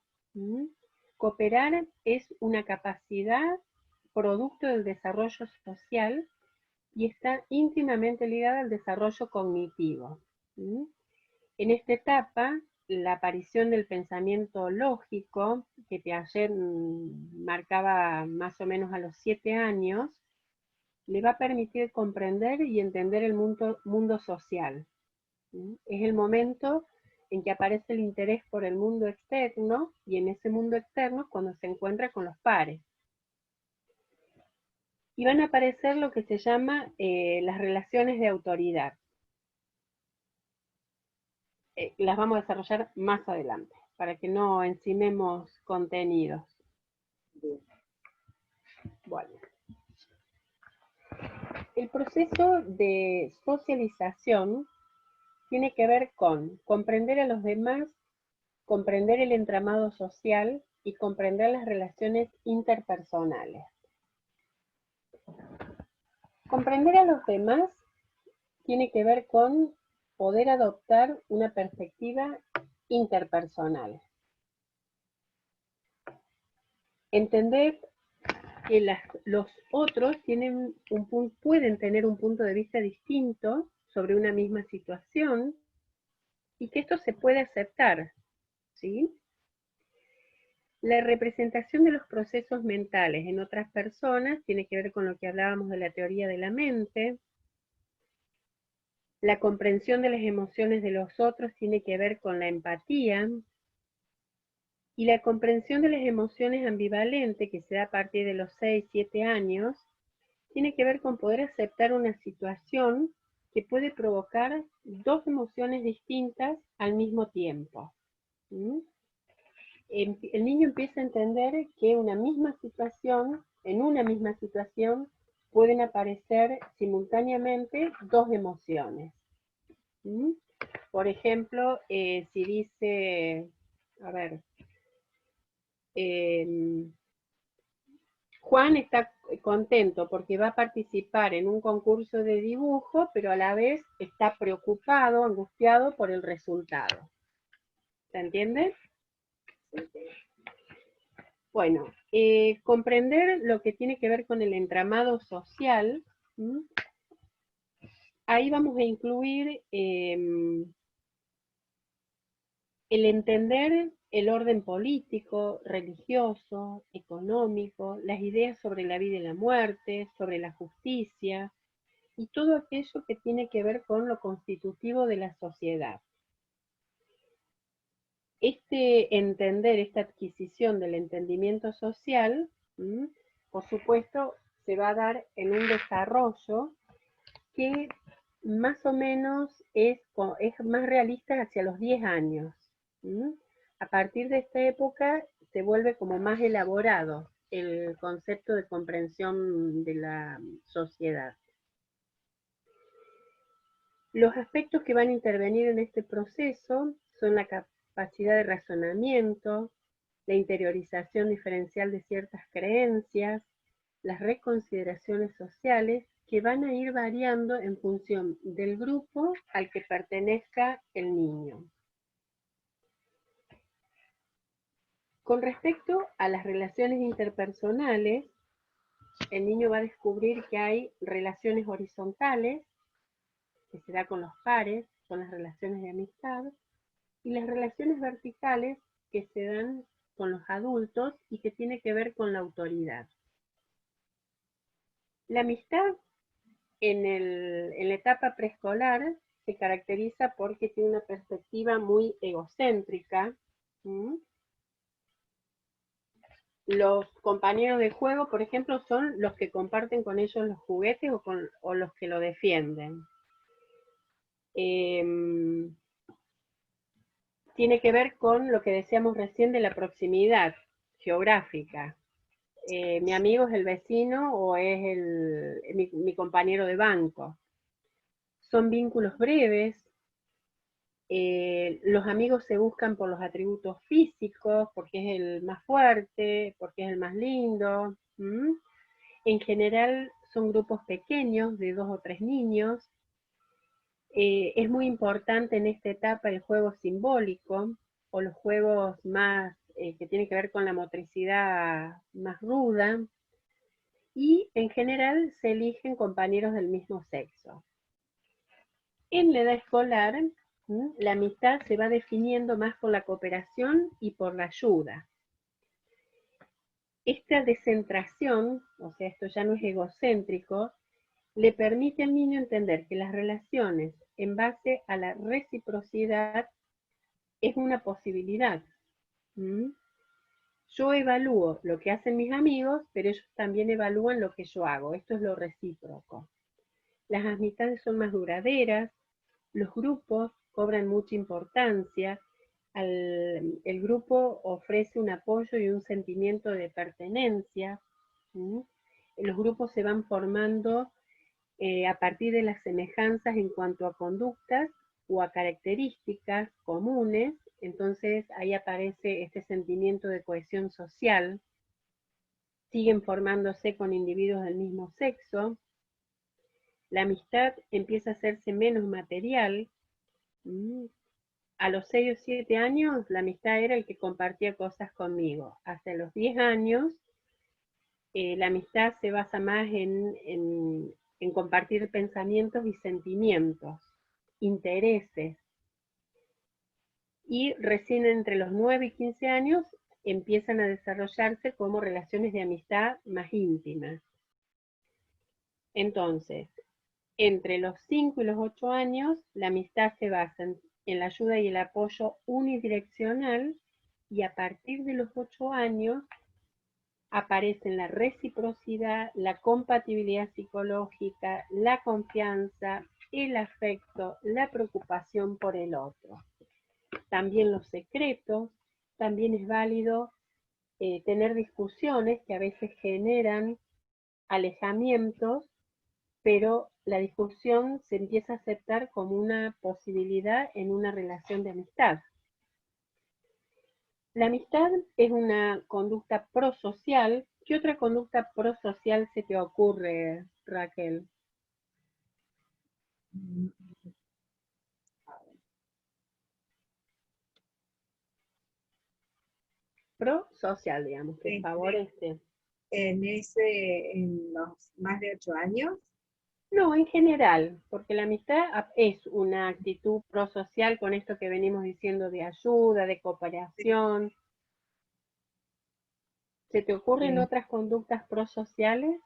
Cooperar es una capacidad producto del desarrollo social y está íntimamente ligada al desarrollo cognitivo. En esta etapa, la aparición del pensamiento lógico, que Piaget marcaba más o menos a los 7 años, le va a permitir comprender y entender el mundo social. Es el momento en que aparece el interés por el mundo externo, y en ese mundo externo cuando se encuentra con los pares. Y van a aparecer lo que se llama las relaciones de autoridad. Las vamos a desarrollar más adelante, para que no encimemos contenidos. Bueno. El proceso de socialización tiene que ver con comprender a los demás, comprender el entramado social y comprender las relaciones interpersonales. Comprender a los demás tiene que ver con poder adoptar una perspectiva interpersonal. Entender que los otros pueden tener un punto de vista distinto sobre una misma situación y que esto se puede aceptar, ¿sí? La representación de los procesos mentales en otras personas tiene que ver con lo que hablábamos de la teoría de la mente. La comprensión de las emociones de los otros tiene que ver con la empatía. Y la comprensión de las emociones ambivalentes, que se da a partir de los 6, 7 años, tiene que ver con poder aceptar una situación que puede provocar dos emociones distintas al mismo tiempo. El niño empieza a entender que en una misma situación pueden aparecer simultáneamente dos emociones. Por ejemplo, si dice, a ver, Juan está contento porque va a participar en un concurso de dibujo, pero a la vez está preocupado, angustiado por el resultado. ¿Se entiende? Bueno, comprender lo que tiene que ver con el entramado social, ahí vamos a incluir el entender el orden político, religioso, económico, las ideas sobre la vida y la muerte, sobre la justicia, y todo aquello que tiene que ver con lo constitutivo de la sociedad. Esta adquisición del entendimiento social, por supuesto, se va a dar en un desarrollo que más o menos es más realista hacia los 10 años. A partir de esta época se vuelve como más elaborado el concepto de comprensión de la sociedad. Los aspectos que van a intervenir en este proceso son la capacidad de razonamiento, la interiorización diferencial de ciertas creencias, las reconsideraciones sociales, que van a ir variando en función del grupo al que pertenezca el niño. Con respecto a las relaciones interpersonales, el niño va a descubrir que hay relaciones horizontales, que se da con los pares, son las relaciones de amistad, y las relaciones verticales que se dan con los adultos y que tiene que ver con la autoridad. La amistad en la etapa preescolar se caracteriza porque tiene una perspectiva muy egocéntrica. Los compañeros de juego, por ejemplo, son los que comparten con ellos los juguetes o los que lo defienden. Tiene que ver con lo que decíamos recién de la proximidad geográfica. Mi amigo es el vecino o es mi compañero de banco. Son vínculos breves, Los amigos se buscan por los atributos físicos, porque es el más fuerte, porque es el más lindo. En general son grupos pequeños, de 2 o 3 niños. Es muy importante en esta etapa el juego simbólico, o los juegos más que tienen que ver con la motricidad más ruda, y en general se eligen compañeros del mismo sexo. En la edad escolar, la amistad se va definiendo más por la cooperación y por la ayuda. Esta descentración, o sea, esto ya no es egocéntrico, le permite al niño entender que las relaciones en base a la reciprocidad es una posibilidad. Yo evalúo lo que hacen mis amigos, pero ellos también evalúan lo que yo hago. Esto es lo recíproco. Las amistades son más duraderas, los grupos cobran mucha importancia, el grupo ofrece un apoyo y un sentimiento de pertenencia. Los grupos se van formando a partir de las semejanzas en cuanto a conductas o a características comunes. Entonces ahí aparece este sentimiento de cohesión social. Siguen formándose con individuos del mismo sexo. La amistad empieza a hacerse menos material. A los 6 o 7 años la amistad era el que compartía cosas conmigo. Hasta los 10 años la amistad se basa más en compartir pensamientos y sentimientos, intereses. Y recién entre los 9 y 15 años empiezan a desarrollarse como relaciones de amistad más íntimas. Entonces, entre los 5 y los 8 años, la amistad se basa en la ayuda y el apoyo unidireccional, y a partir de los 8 años aparecen la reciprocidad, la compatibilidad psicológica, la confianza, el afecto, la preocupación por el otro. También los secretos, también es válido tener discusiones que a veces generan alejamientos, pero la discusión se empieza a aceptar como una posibilidad en una relación de amistad. La amistad es una conducta prosocial. ¿Qué otra conducta prosocial se te ocurre, Raquel? Prosocial, digamos, que favorece. En los más de 8 años. No, en general, porque la amistad es una actitud prosocial con esto que venimos diciendo de ayuda, de cooperación. ¿Se te ocurren otras conductas prosociales?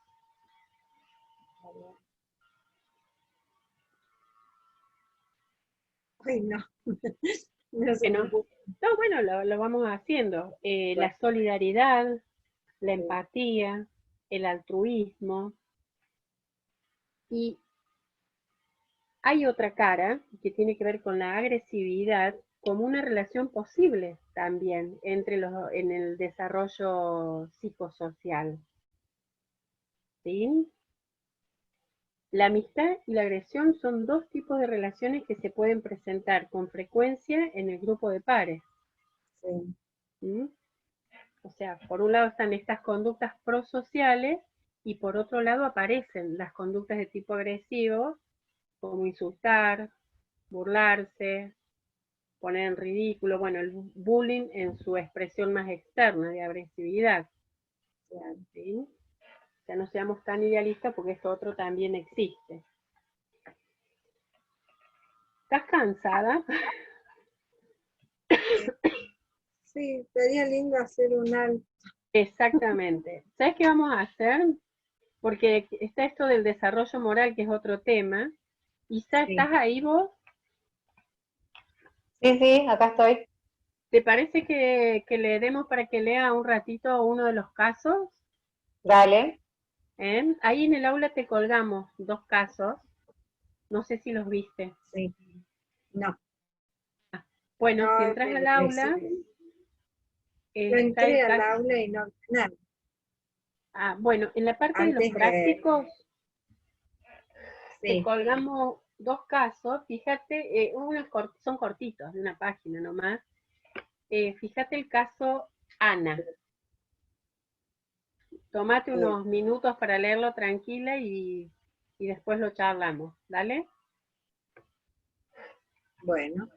Ay, no. No sé. No, bueno, lo vamos haciendo. La solidaridad, la empatía, el altruismo. Y hay otra cara que tiene que ver con la agresividad como una relación posible también en el desarrollo psicosocial. ¿Sí? La amistad y la agresión son dos tipos de relaciones que se pueden presentar con frecuencia en el grupo de pares. ¿Mm? O sea, por un lado están estas conductas prosociales y por otro lado aparecen las conductas de tipo agresivo, como insultar, burlarse, poner en ridículo, bueno, el bullying en su expresión más externa de agresividad. ¿Sí? O sea, no seamos tan idealistas porque esto otro también existe. ¿Estás cansada? Sí, sería lindo hacer un alto. Exactamente. ¿Sabes qué vamos a hacer? Porque está esto del desarrollo moral, que es otro tema. Isa, ¿estás ahí vos? Sí, sí, acá estoy. ¿Te parece que le demos para que lea un ratito uno de los casos? Dale. Ahí en el aula te colgamos 2 casos. No sé si los viste. Sí. No. Bueno, No, si entras al aula... Yo entré al aula y no vi nada. Bueno, en la parte de los Antes prácticos sí. te colgamos dos casos, fíjate, son cortitos, de una página nomás. Fíjate el caso Ana. Tómate unos minutos para leerlo tranquila y después lo charlamos, ¿dale? Bueno.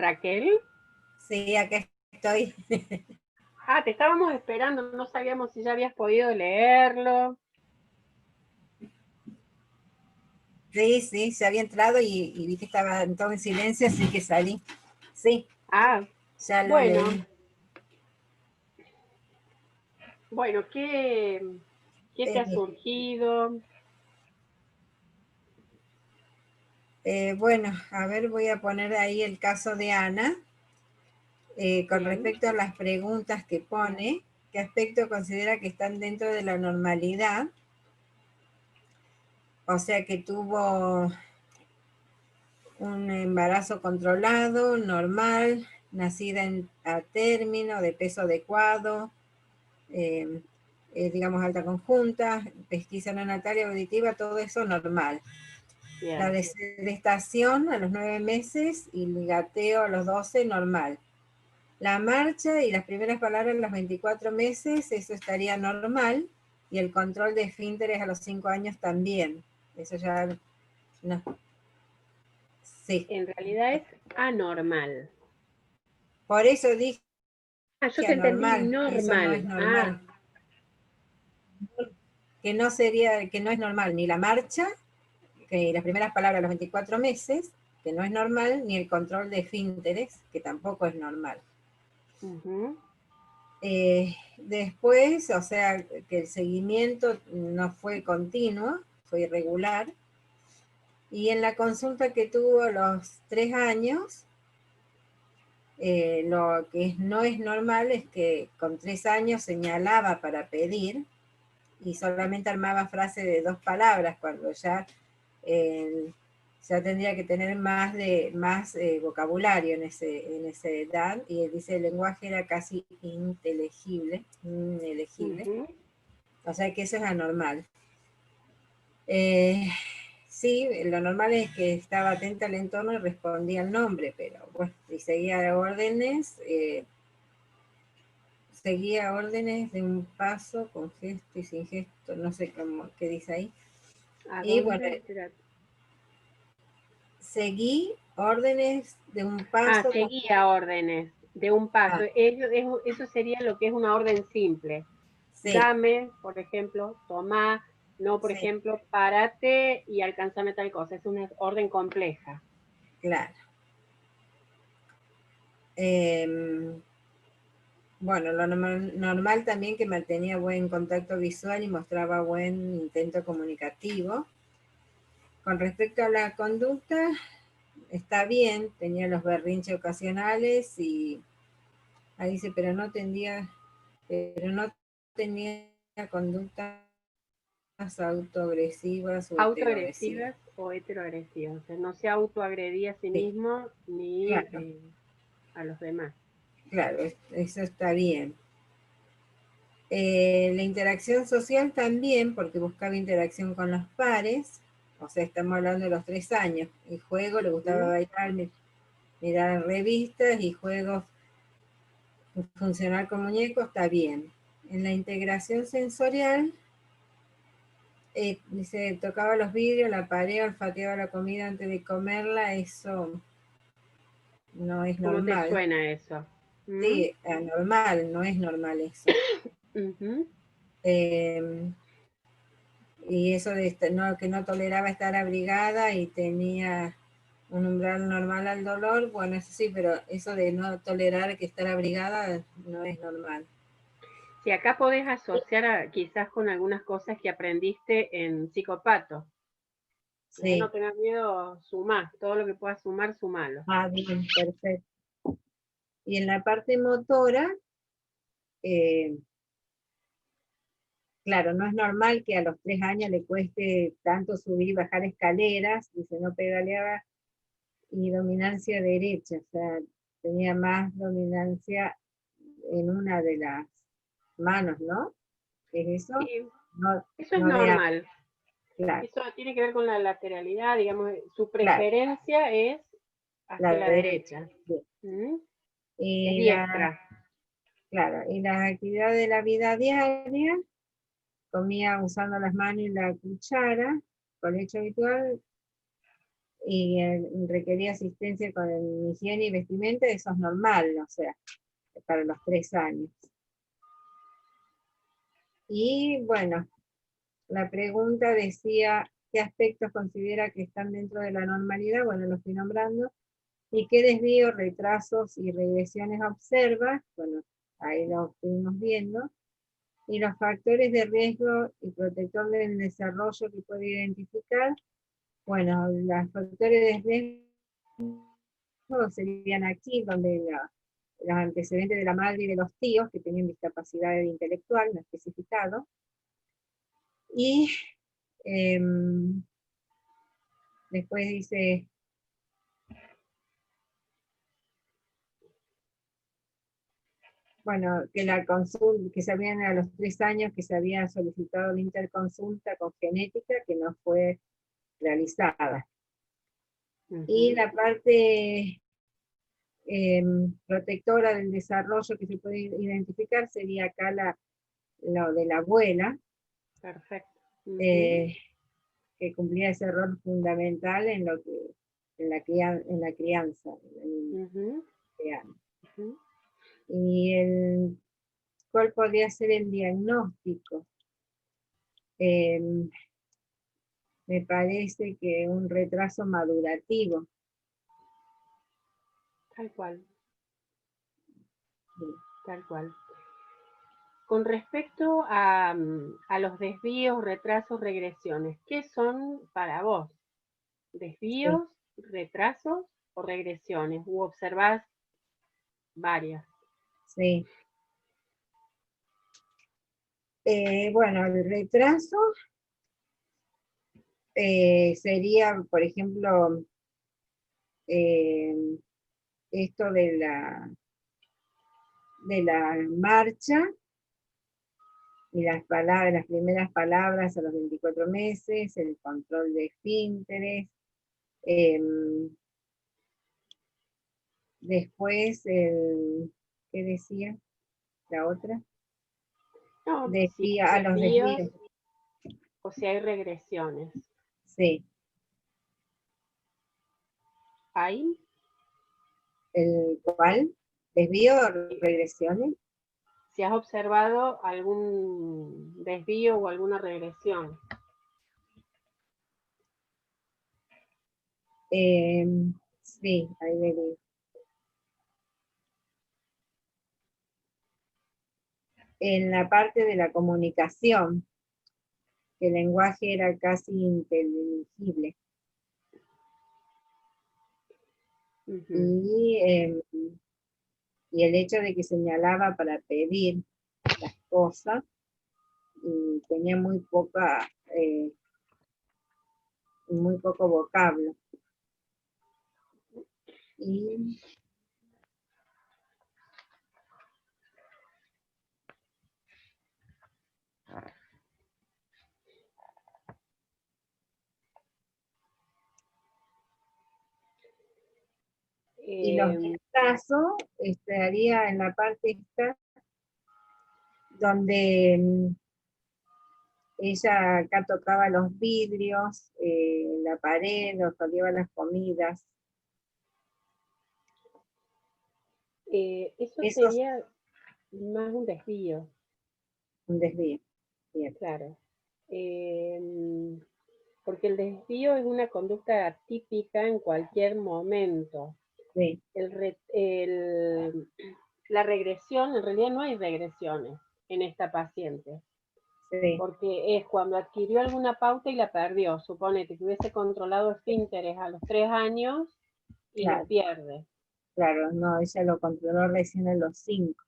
Raquel. Sí, acá estoy. Ah, te estábamos esperando, no sabíamos si ya habías podido leerlo. Sí, sí, se había entrado y vi que estaba todo en silencio, así que salí. Sí, Ah, ya lo bueno. leí. Bueno, ¿qué te ha surgido? Bueno, a ver, voy a poner ahí el caso de Ana. Con Bien. respecto a las preguntas que pone, ¿qué aspecto considera que están dentro de la normalidad? O sea, que tuvo un embarazo controlado, normal, nacida a término, de peso adecuado, eh, digamos alta conjunta, pesquisa neonatal y auditiva, todo eso normal. La Bien. desgestación a los 9 meses y el gateo a los 12, normal. La marcha y las primeras palabras a los 24 meses, eso estaría normal. Y el control de esfínteres a los 5 años también. Eso ya no. Sí. En realidad es anormal. Por eso dije Ah, yo te entendí anormal. Eso no es normal. Ah, normal. Que no sería, que no es normal ni la marcha, que las primeras palabras a los 24 meses, que no es normal, ni el control de esfínteres, que tampoco es normal. ujú. Después, o sea, que el seguimiento no fue continuo, fue irregular. Y en la consulta que tuvo a los 3 años, lo que no es normal es que con 3 años señalaba para pedir y solamente armaba frases de 2 palabras, cuando ya, ya tendría que tener más vocabulario en esa edad, y él dice el lenguaje era casi inelegible. Ujú. O sea que eso es anormal. Sí, lo normal es que estaba atenta al entorno y respondía al nombre, pero bueno, y seguía órdenes de un paso, con gesto y sin gesto, no sé qué dice ahí. ¿A Y bueno, dónde? Espera. seguí órdenes de un Ah, paso. seguía órdenes de un paso. Ah, Eso sería lo que es una orden simple. sí, Dame, por ejemplo, toma, no, por sí, ejemplo, párate y alcanzame tal cosa. Es una orden compleja. claro. Em, bueno, lo normal también que mantenía buen contacto visual y mostraba buen intento comunicativo. Con respecto a la conducta, está bien, tenía los berrinches ocasionales y ahí dice, pero no tenía conductas autoagresivas o heteroagresivas. Autoagresivas o heteroagresivas. O sea, no se autoagredía a sí Sí, mismo ni claro, a los demás. claro, eso está bien. La interacción social también, porque buscaba interacción con los pares, o sea, estamos hablando de los 3 años. El juego, le gustaba bailar, mirar revistas y juegos funcional con muñecos, está bien. En la integración sensorial, dice, tocaba los vidrios, la pared, olfateaba la comida antes de comerla, eso no es ¿Cómo te normal. suena eso? ¿Mm? Sí, anormal, no es normal eso. Uh-huh. Eh, y eso de que no toleraba estar abrigada y tenía un umbral normal al dolor, bueno, eso sí, pero eso de no tolerar que estar abrigada no es normal. Si acá podés asociar quizás con algunas cosas que aprendiste en psicopato. No Sí. tener miedo, sumar. Todo lo que puedas sumar, sumalo. Ah, bien, perfecto. Y en la parte motora, eh, claro, no es normal que a los 3 años le cueste tanto subir y bajar escaleras, dice, no pedaleaba, y dominancia derecha, o sea, tenía más dominancia en una de las manos, ¿no? ¿Qué es eso? Sí, No, eso es no de ambas, normal. claro, Eso tiene que ver con la lateralidad, digamos, su claro, preferencia es la hacia la derecha. derecha. Bien. ¿Mm? Es Y diestra. claro, y las actividades de la vida diaria, comía usando las manos y la cuchara, con hecho habitual, y requería asistencia con higiene y vestimenta, eso es normal, o sea, para los 3 años. Y bueno, la pregunta decía, ¿qué aspectos considera que están dentro de la normalidad? Bueno, lo estoy nombrando. ¿Y qué desvíos, retrasos y regresiones observa? Bueno, ahí lo estuvimos viendo. Y los factores de riesgo y protector del desarrollo que puede identificar. Bueno, los factores de riesgo serían aquí, donde los antecedentes de la madre y de los tíos que tenían discapacidad intelectual, no especificado. Y después dice, bueno, que la consulta, que se habían a los 3 años que se había solicitado la interconsulta con genética, que no fue realizada. Y la parte protectora del desarrollo que se puede identificar sería acá lo de la abuela. Perfecto. Que cumplía ese rol fundamental en lo que en la crianza. Y ¿cuál podría ser el diagnóstico? Me parece que un retraso madurativo. Tal cual. Sí. Tal cual. Con respecto a los desvíos, retrasos, regresiones, ¿qué son para vos? ¿Desvíos, retrasos o regresiones? ¿U observás varias? Sí. Bueno, el retraso sería, por ejemplo, esto de la marcha y las primeras palabras a los 24 meses, el control de esfínteres, después ¿qué decía la otra? No, Decía a los desvíos desvíos. o si hay regresiones. Sí. ¿Hay? ¿El cuál? ¿Desvío o regresiones? Si has observado algún desvío o alguna regresión. Sí, ahí vería. En la parte de la comunicación, que el lenguaje era casi inteligible. Y el hecho de que señalaba para pedir las cosas, y tenía muy poco vocablo. Y los retrasos estaría en la parte esta, donde ella acá tocaba los vidrios, la pared, o oliva las comidas. Eso Eso sería más un desvío. Un desvío. Bien. Claro. Porque el desvío es una conducta atípica en cualquier momento. Sí. La regresión, en realidad no hay regresiones en esta paciente. Sí. Porque es cuando adquirió alguna pauta y la perdió. Suponete que hubiese controlado esfínteres a los 3 años y Claro. lo pierde. Claro, no, ella lo controló recién a los 5.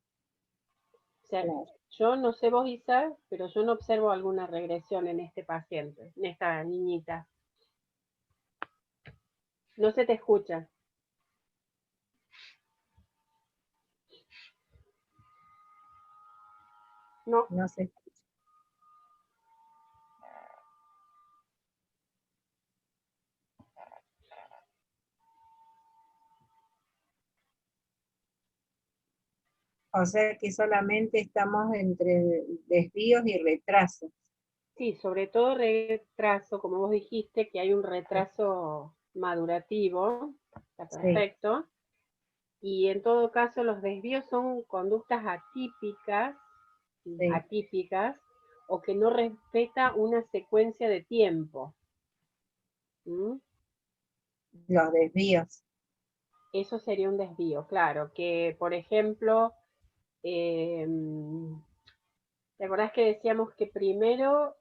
O sea, Claro. yo no sé vos, Isa, pero yo no observo alguna regresión en este paciente, en esta niñita. No se te escucha. No. No se escucha. O sea que solamente estamos entre desvíos y retrasos. Sí, sobre todo retraso, como vos dijiste, que hay un retraso madurativo, está Sí. perfecto. Y en todo caso los desvíos son conductas atípicas, Sí. atípicas, o que no respeta una secuencia de tiempo. ¿Mm? Los desvíos. Eso sería un desvío, claro, que por ejemplo, ¿te acordás que decíamos que primero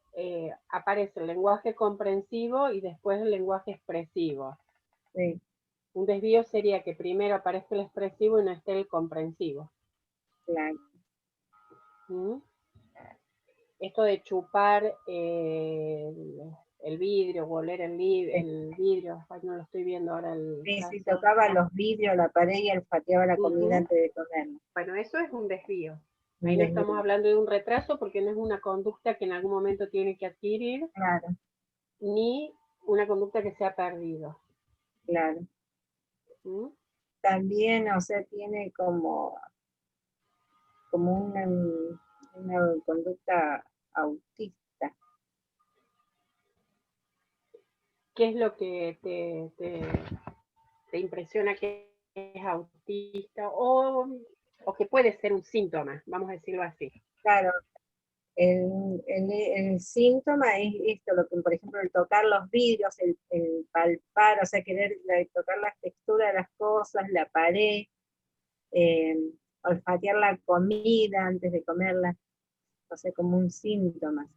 aparece el lenguaje comprensivo y después el lenguaje expresivo? Sí. Un desvío sería que primero aparezca el expresivo y no esté el comprensivo. Claro. ¿Mm? Esto de chupar el vidrio, o oler el vidrio, ay, no lo estoy viendo ahora el Sí, caso. sí, tocaba los vidrios, la pared y olfateaba la comida Ujú. antes de comerla. Bueno, eso es un desvío. Un Ahí no desvío. estamos hablando de un retraso porque no es una conducta que en algún momento tiene que adquirir, Claro, ni una conducta que se ha perdido. claro. ¿Mm? También, o sea, tiene como una conducta autista. ¿Qué es lo que te impresiona que es autista o que puede ser un síntoma, vamos a decirlo así? Claro, el síntoma es esto, lo que, por ejemplo, el tocar los vidrios, el palpar, o sea, querer tocar las texturas de las cosas, la pared, eh, olfatear la comida antes de comerla, o sea, como un síntoma.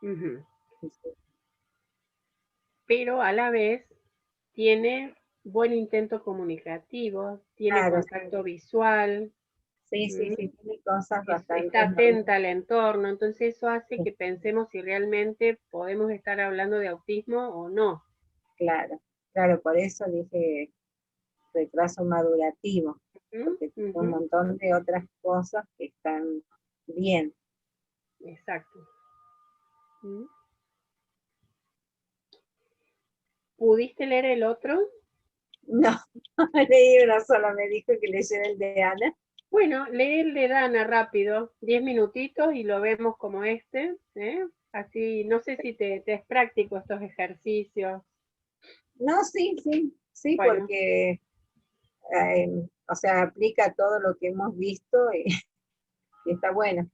Uh-huh. Sí, Pero a la vez tiene buen intento comunicativo, tiene claro, contacto visual, sí, sí, sí, tiene cosas bastante está atenta normales. al entorno, entonces eso hace Sí, que pensemos si realmente podemos estar hablando de autismo o no. claro, claro, por eso dije retraso madurativo, ¿Mm? porque tiene un Uh-huh. montón de otras cosas que están bien. Exacto. ¿Mm? ¿Pudiste leer el otro? No, leí uno solo, me dijo que leyera el de Ana. Bueno, lee el de Dana rápido, 10 minutitos y lo vemos como este, ¿eh? Así, no sé si te es práctico estos ejercicios. No, sí, sí, sí, Bueno, porque, o sea, aplica todo lo que hemos visto y está bueno.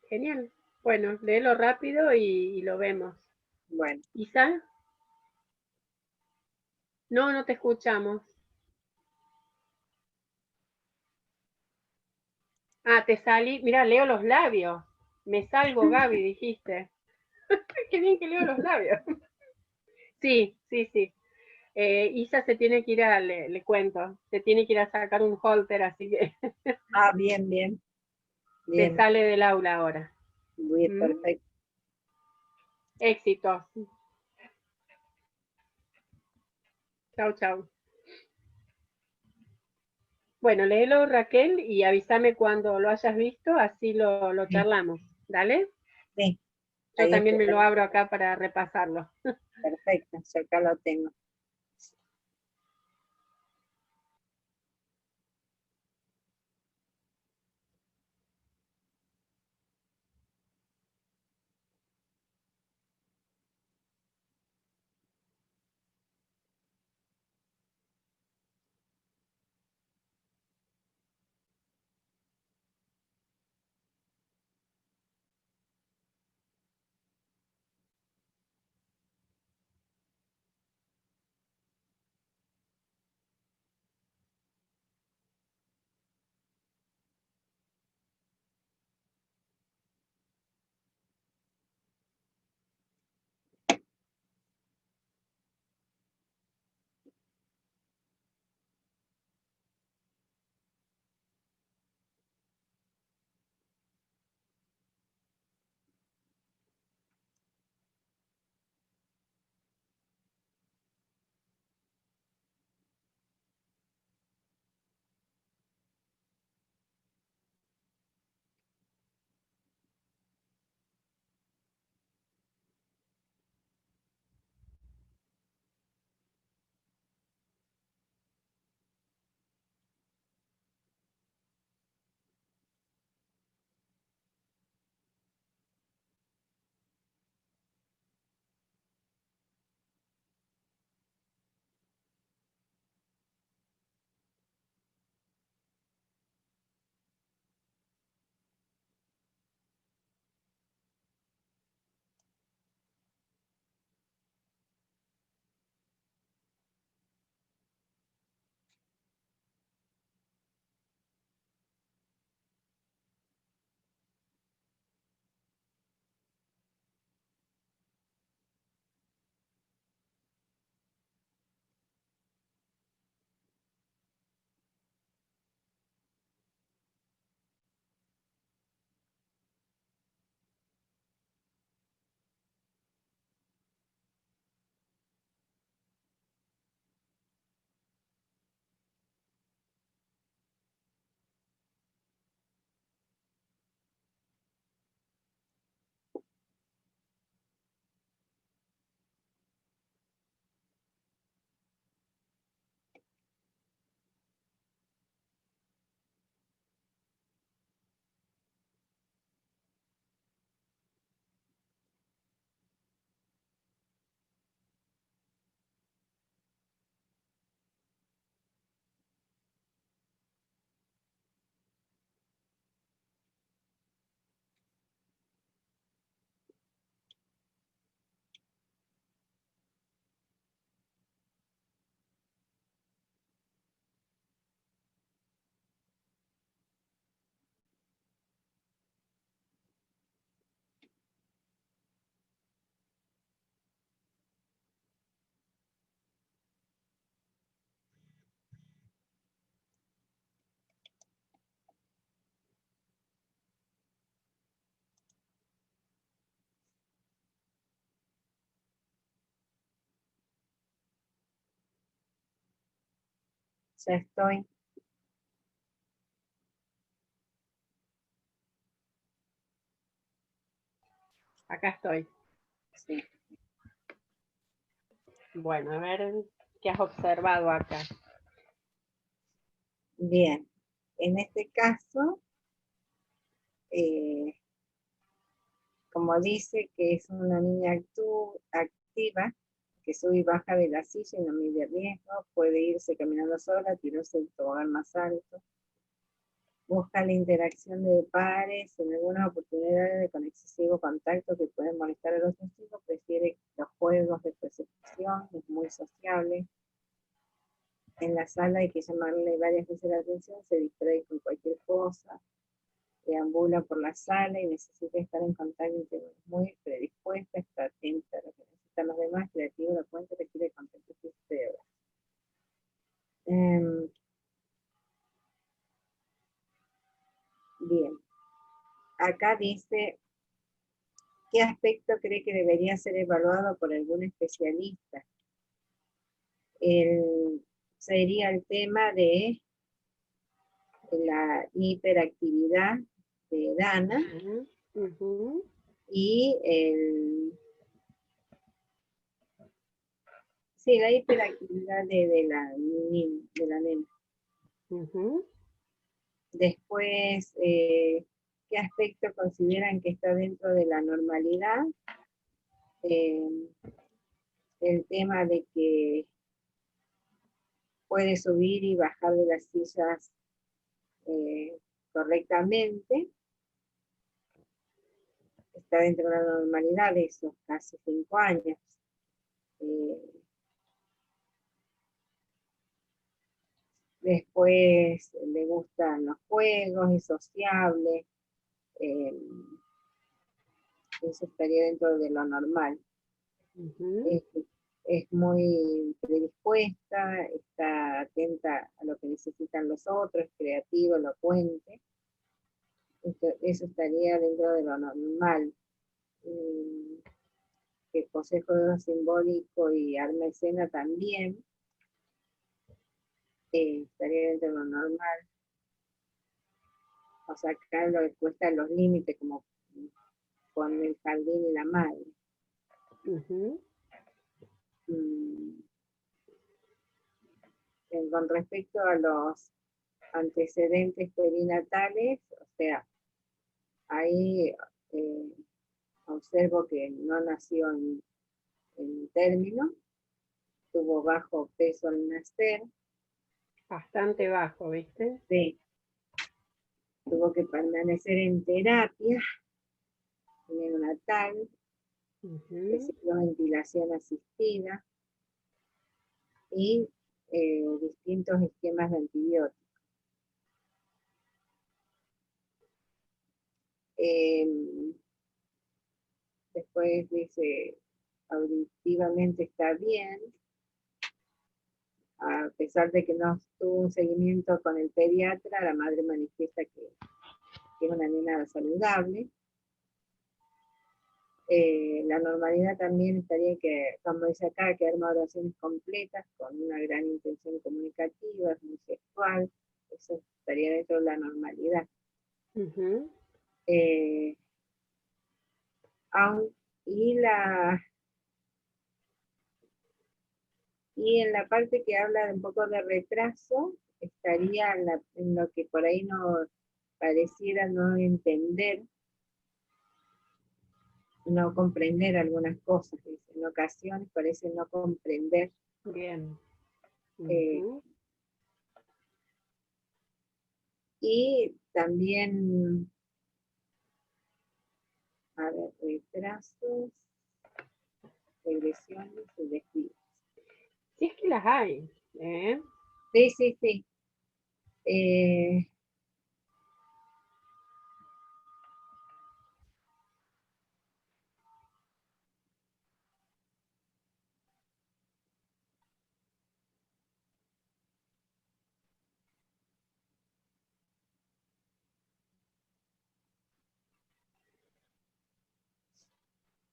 genial. Bueno, léelo rápido y lo vemos. Bueno, ¿Isa? No, no te escuchamos. Ah, te salí. Mira, leo los labios. Me salgo, Gaby, dijiste. Qué bien que leo los labios. Sí, sí, sí. Isa se tiene que ir le cuento, se tiene que ir a sacar un holter, así que bien, bien, se bien, sale del aula ahora. bien, ¿Mm? perfecto. Éxitos. Chau, chau. Bueno, léelo, Raquel, y avísame cuando lo hayas visto, así lo Sí, charlamos. ¿Dale? sí, Yo ahí también estoy, me lo abro acá para repasarlo. perfecto, ya acá lo tengo. Ya estoy. Acá estoy. Sí. Bueno, a ver qué has observado acá. Bien. En este caso, como dice que es una niña activa, que sube y baja de la silla y no mide riesgo, puede irse caminando sola, tirarse el tobogán más alto, busca la interacción de pares, en algunas oportunidades con excesivo contacto que pueden molestar a los chicos, prefiere los juegos de percepción, es muy sociable. En la sala hay que llamarle varias veces la atención, se distrae con cualquier cosa, deambula por la sala y necesita estar en contacto, es muy predispuesta, está atenta a lo que necesitan los demás, creativa, la cuenta, requiere contacto físico. Bien, acá dice, ¿qué aspecto cree que debería ser evaluado por algún especialista? Sería el tema de la hiperactividad de Dana y sí, la hiperactividad de la nena. Después, ¿qué aspecto consideran que está dentro de la normalidad? El tema de que puede subir y bajar de las sillas correctamente, está dentro de la normalidad de esos casi 5 años. Después le gustan los juegos, es sociable, eso estaría dentro de lo normal. Es muy predispuesta, está atenta a lo que necesitan los otros, es creativo, elocuente. Eso estaría dentro de lo normal. Que posee juego simbólico y arma escena también, estaría dentro de lo normal. O sea, acá lo que cuesta los límites, como con el jardín y la madre. Con respecto a los antecedentes perinatales, o sea, ahí observo que no nació en término, tuvo bajo peso al nacer. Bastante bajo, ¿viste? Sí. Tuvo que permanecer en terapia, en una tal, recibió ventilación asistida y distintos esquemas de antibióticos. Después dice, auditivamente está bien, a pesar de que no tuvo un seguimiento con el pediatra, la madre manifiesta que es una nena saludable. La normalidad también estaría que, como dice acá, que arma oraciones completas con una gran intención comunicativa, es muy sexual, eso estaría dentro de la normalidad. Y en la parte que habla de un poco de retraso, estaría en lo que por ahí no pareciera no entender, no comprender algunas cosas. En ocasiones parece no comprender. Bien. Y también, a ver, retrasos, regresiones y desvíos. Si es que las hay, ¿eh? Sí, sí, sí.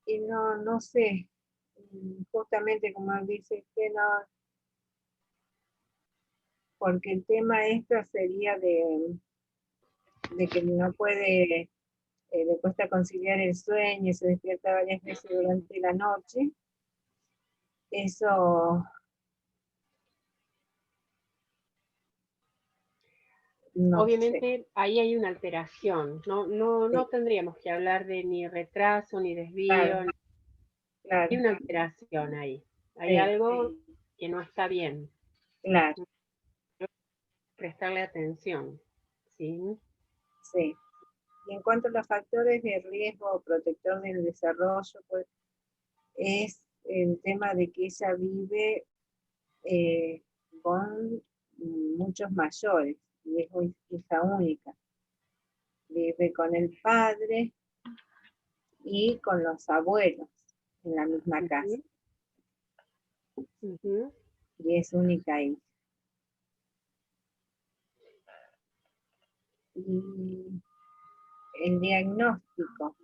Y no sé, justamente como dice que no, porque el tema esto sería de que no puede, le cuesta conciliar el sueño, se despierta varias veces durante la noche. Eso no sé. Obviamente ahí hay una alteración, no Sí, tendríamos que hablar de ni retraso ni desvío, claro, claro, hay una alteración ahí, hay sí, algo que no está bien, claro, prestarle atención, ¿sí? sí. Y en cuanto a los factores de riesgo protector del desarrollo, pues es el tema de que ella vive con muchos mayores, y es hija única. Vive con el padre y con los abuelos en la misma casa, Ujú. y es única hija. Y el diagnóstico,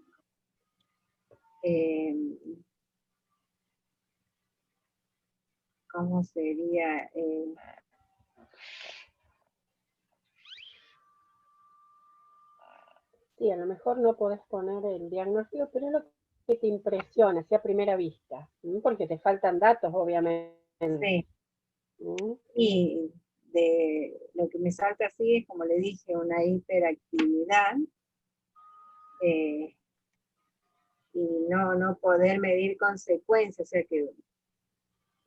eh, ¿cómo sería? Sí, a lo mejor no podés poner el diagnóstico, pero es lo que te impresiona, sea a primera vista, ¿sí? Porque te faltan datos, obviamente. Sí, ¿Sí? y de lo que me salta así es, como le dije, una hiperactividad, eh, y no poder medir consecuencias, o sea que,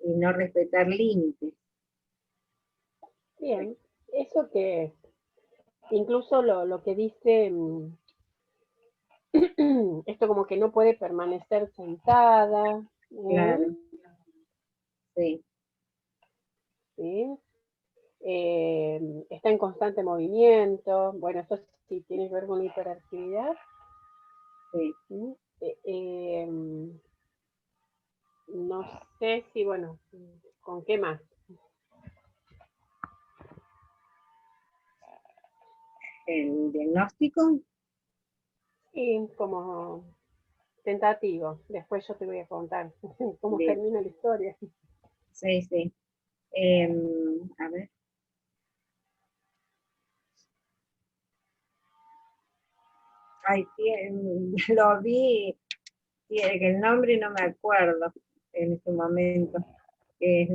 y no respetar límites. Bien, eso que incluso lo que dice, esto como que no puede permanecer sentada, Claro, sí, ¿sí? Está en constante movimiento, bueno, eso sí tiene que ver con hiperactividad, sí. ¿sí? No sé si, bueno, ¿con qué más? El diagnóstico, Sí, como tentativo. Después yo te voy a contar cómo bien, termina la historia. sí, sí. A ver, ay, lo vi, que el nombre no me acuerdo en este momento. Es,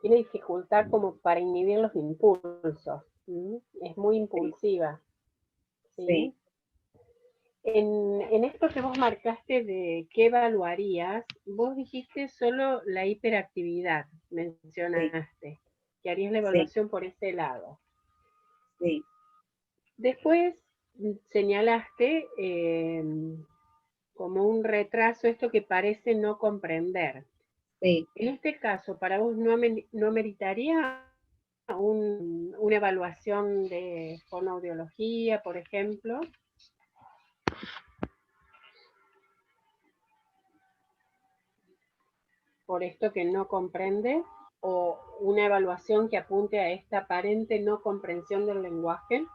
Tiene dificultad como para inhibir los impulsos. ¿Sí? Es muy sí, impulsiva. sí, ¿Sí? En esto que vos marcaste de qué evaluarías, vos dijiste solo la hiperactividad, sí, mencionaste, que harías la sí, evaluación por ese lado. sí, Después señalaste como un retraso esto que parece no comprender. sí. En este caso, ¿para vos no meritaría una evaluación de fonoaudiología, por ejemplo? Por esto que no comprende, o una evaluación que apunte a esta aparente no comprensión del lenguaje.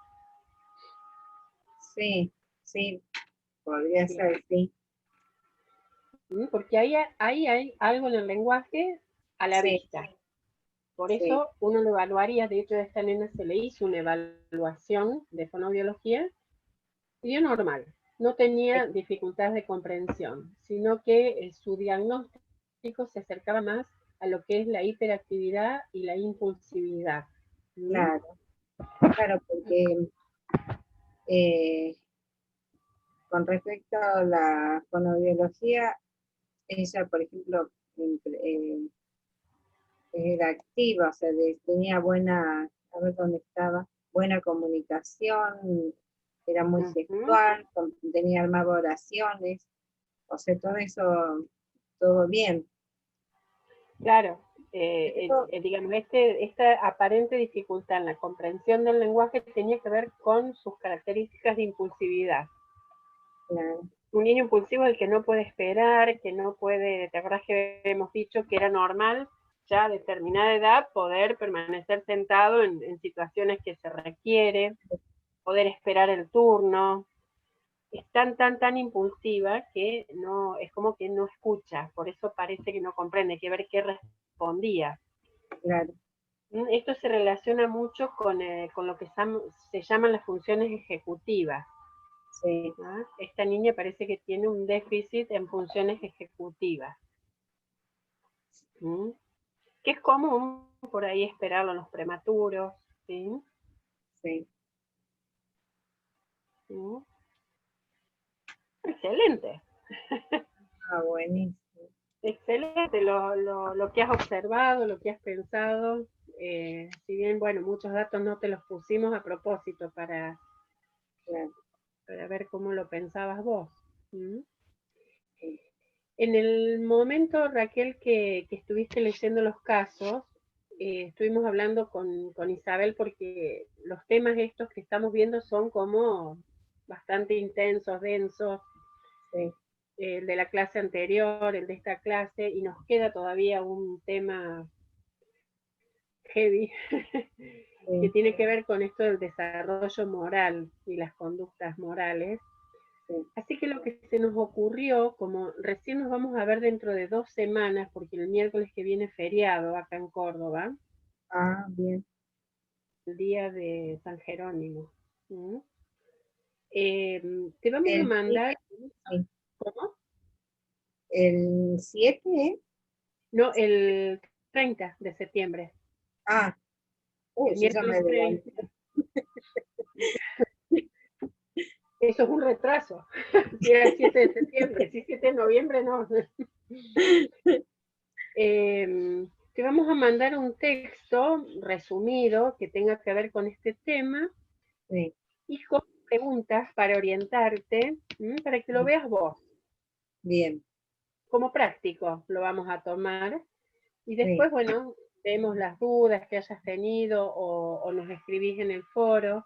Sí, sí, podría Bien. ser, sí. Porque ahí hay algo en el lenguaje a la Sí, vista. Por sí, eso uno lo evaluaría, de hecho a esta nena se le hizo una evaluación de fonoaudiología y dio normal. No sí, tenía dificultades de comprensión, sino que su diagnóstico se acercaba más a lo que es la hiperactividad y la impulsividad. ¿Mm? claro, claro, porque eh, con respecto a la fonoaudiología, ella, por ejemplo, era activa, o sea, tenía buena, a ver dónde estaba, buena comunicación, era muy Ujú. gestual, tenía armaba oraciones, o sea, todo eso, todo bien. Claro, Pero, digamos, esta aparente dificultad en la comprensión del lenguaje tenía que ver con sus características de impulsividad. claro, Un niño impulsivo es el que no puede esperar, que no puede, ¿te acuerdas que hemos dicho que era normal ya a determinada edad poder permanecer sentado en situaciones que se requiere, poder esperar el turno, es tan impulsiva que no, es como que no escucha, por eso parece que no comprende, hay que ver qué respondía. Claro. Esto se relaciona mucho con lo que se llaman las funciones ejecutivas. Sí. ¿No? Esta niña parece que tiene un déficit en funciones ejecutivas. ¿Mm? Que es común por ahí esperarlo en los prematuros. ¿Sí? Sí. ¿Mm? Excelente. Ah, buenísimo. Excelente lo que has observado, lo que has pensado. Si bien, bueno, muchos datos no te los pusimos a propósito Claro. para ver cómo lo pensabas vos. ¿Mm? Sí. En el momento, Raquel, que estuviste leyendo los casos, estuvimos hablando con Isabel porque los temas estos que estamos viendo son como bastante intensos, densos, Sí. el de la clase anterior, el de esta clase, y nos queda todavía un tema heavy que Sí. tiene que ver con esto del desarrollo moral y las conductas morales. Sí. Así que lo que se nos ocurrió, como recién nos vamos a ver dentro de 2 semanas, porque el miércoles que viene es feriado acá en Córdoba, Ah, bien. el día de San Jerónimo. ¿Mm? Te vamos a El, mandar, sí. ¿cómo? El 7, ¿eh? No, el 30 de septiembre, Ah, el yo ya me miércoles 30. adelanté. Eso es un retraso. Si era el 7 de septiembre, si 7 de noviembre, no. Te vamos a mandar un texto resumido que tenga que ver con este tema Sí. y con preguntas para orientarte, para que lo Sí. veas vos. Bien. Como práctico lo vamos a tomar y Sí. después, bueno, vemos las dudas que hayas tenido o nos escribís en el foro,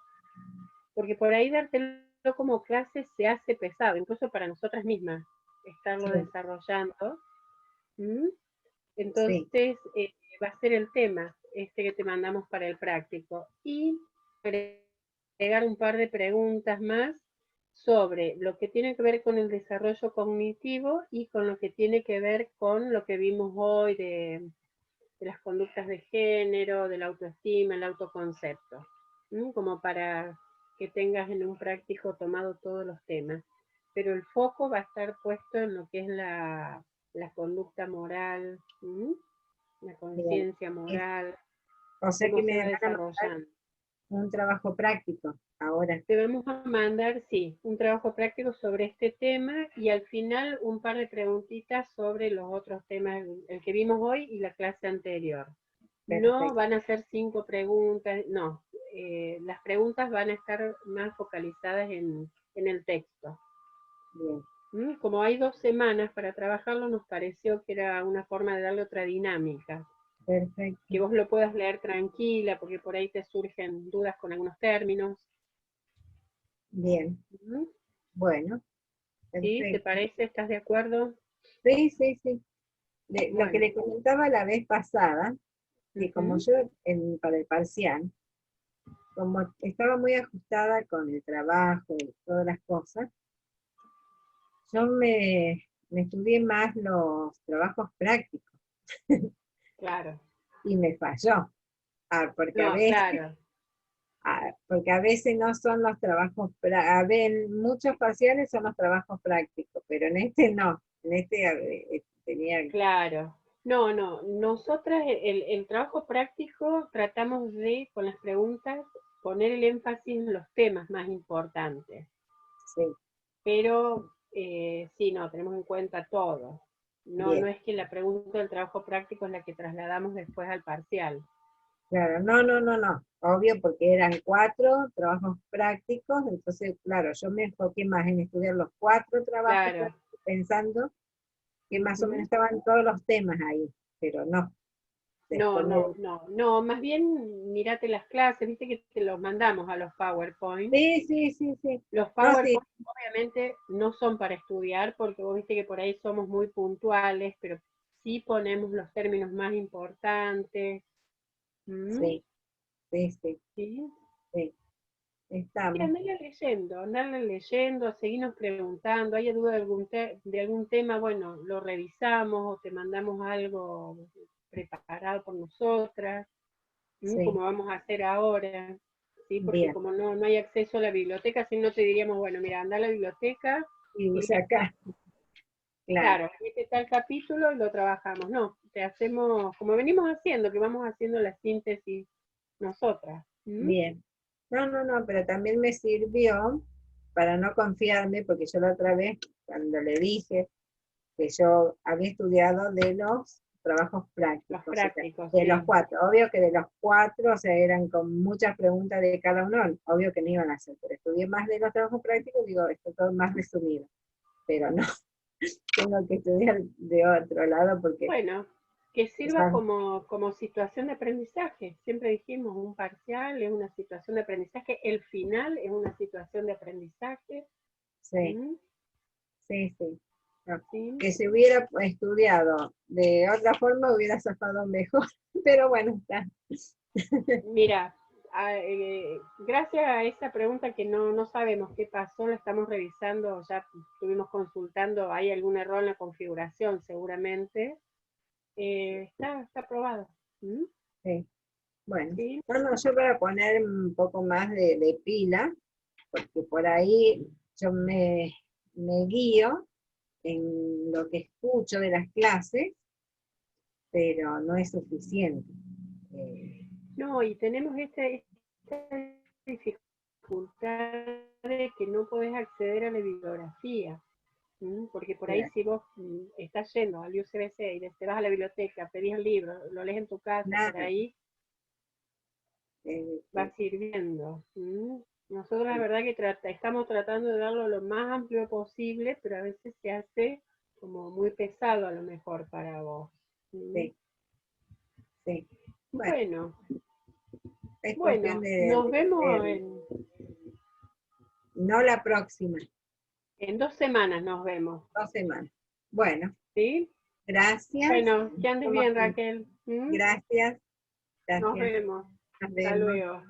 porque por ahí dártelo como clase se hace pesado, incluso para nosotras mismas, estarlo Sí. desarrollando. ¿Mm? Sí. Entonces, va a ser el tema este que te mandamos para el práctico. Y agregar un par de preguntas más sobre lo que tiene que ver con el desarrollo cognitivo y con lo que tiene que ver con lo que vimos hoy de las conductas de género, de la autoestima, el autoconcepto. Como para que tengas en un práctico tomado todos los temas. Pero el foco va a estar puesto en lo que es la conducta moral, la Bien. conciencia Es- moral, O sea que cómo se me va van a mandar desarrollando. un trabajo práctico ahora. Te vamos a mandar, sí, un trabajo práctico sobre este tema y al final un par de preguntitas sobre los otros temas, el que vimos hoy y la clase anterior. No Perfecto. van a ser 5 preguntas, no. Las preguntas van a estar más focalizadas en el texto. Bien. Como hay 2 semanas para trabajarlo, nos pareció que era una forma de darle otra dinámica. Perfecto. Que vos lo puedas leer tranquila, porque por ahí te surgen dudas con algunos términos. Bien. ¿Mm? Bueno, ¿Sí? ¿Te perfecto. parece? ¿Estás de acuerdo? Sí, sí, sí. Lo que Bueno. le comentaba la vez pasada, que como Ujú. yo para el parcial, como estaba muy ajustada con el trabajo y todas las cosas, yo me estudié más los trabajos prácticos Claro. y me falló. Porque a No, veces, claro. porque a veces no son los trabajos, a ver, en muchos parciales son los trabajos prácticos, pero en este no. En este tenía, Claro. No, no. Nosotras el trabajo práctico tratamos de, con las preguntas, poner el énfasis en los temas más importantes. sí, Pero sí, no, tenemos en cuenta todo. No, no bien. es que la pregunta del trabajo práctico es la que trasladamos después al parcial. Claro, no, no, no, no. Obvio, porque eran 4 trabajos prácticos, entonces, claro, yo me enfoqué más en estudiar los 4 trabajos Claro. prácticos, pensando que más o menos Ujú. estaban todos los temas ahí, pero no. No, Después no, no, no, más bien mírate las clases, viste que te los mandamos a los PowerPoint. sí, sí, sí, sí. Los No, sí, PowerPoint obviamente no son para estudiar porque vos viste que por ahí somos muy puntuales, pero sí ponemos los términos más importantes. ¿Mm? sí, sí, sí, ¿Sí? sí. Y estamos. andarla leyendo, seguirnos preguntando, hay duda de algún tema, bueno, lo revisamos o te mandamos algo preparado por nosotras, Sí, como vamos a hacer ahora, ¿sí? Porque bien. como no hay acceso a la biblioteca, si no te diríamos, bueno, mira, anda a la biblioteca, Y y usa acá, claro. claro, este tal capítulo y lo trabajamos. No, te hacemos, como venimos haciendo, que vamos haciendo la síntesis nosotras. Bien. No, pero también me sirvió para no confiarme, porque yo la otra vez, cuando le dije que yo había estudiado de los trabajos prácticos, Los o sea, prácticos, de sí. los 4, obvio que de los 4, o sea, eran con muchas preguntas de cada uno, obvio que no iban a hacer, pero estudié más de los trabajos prácticos, digo, esto todo más resumido, pero no, tengo que estudiar de otro lado porque Bueno, que sirva ya, como situación de aprendizaje. Siempre dijimos, un parcial es una situación de aprendizaje, el final es una situación de aprendizaje. sí, sí. No, ¿Sí? que si hubiera estudiado de otra forma hubiera zafado mejor, pero bueno, está. Mira, gracias a esa pregunta que no sabemos qué pasó, la estamos revisando, ya estuvimos consultando, hay algún error en la configuración seguramente, está aprobado. Sí. Bueno, ¿Sí? yo para poner un poco más de pila, porque por ahí yo me guío en lo que escucho de las clases, pero no es suficiente. No, y tenemos esta dificultad de que no podés acceder a la bibliografía, porque por ahí Claro, si vos estás yendo al UCBC y te vas a la biblioteca, pedís el libro, lo lees en tu casa, por nada, ahí eh, va sirviendo. Nosotros la verdad que estamos tratando de darlo lo más amplio posible, pero a veces se hace como muy pesado a lo mejor para vos. sí, sí. Bueno, Bueno, es cuestión bueno, nos de vemos hacerlo. No la próxima, en 2 semanas, nos vemos, 2 semanas. Bueno, ¿sí? gracias. Bueno, que andes Somos bien, cinco. Raquel. Gracias, Nos gracias. vemos. Nos Hasta vemos. luego.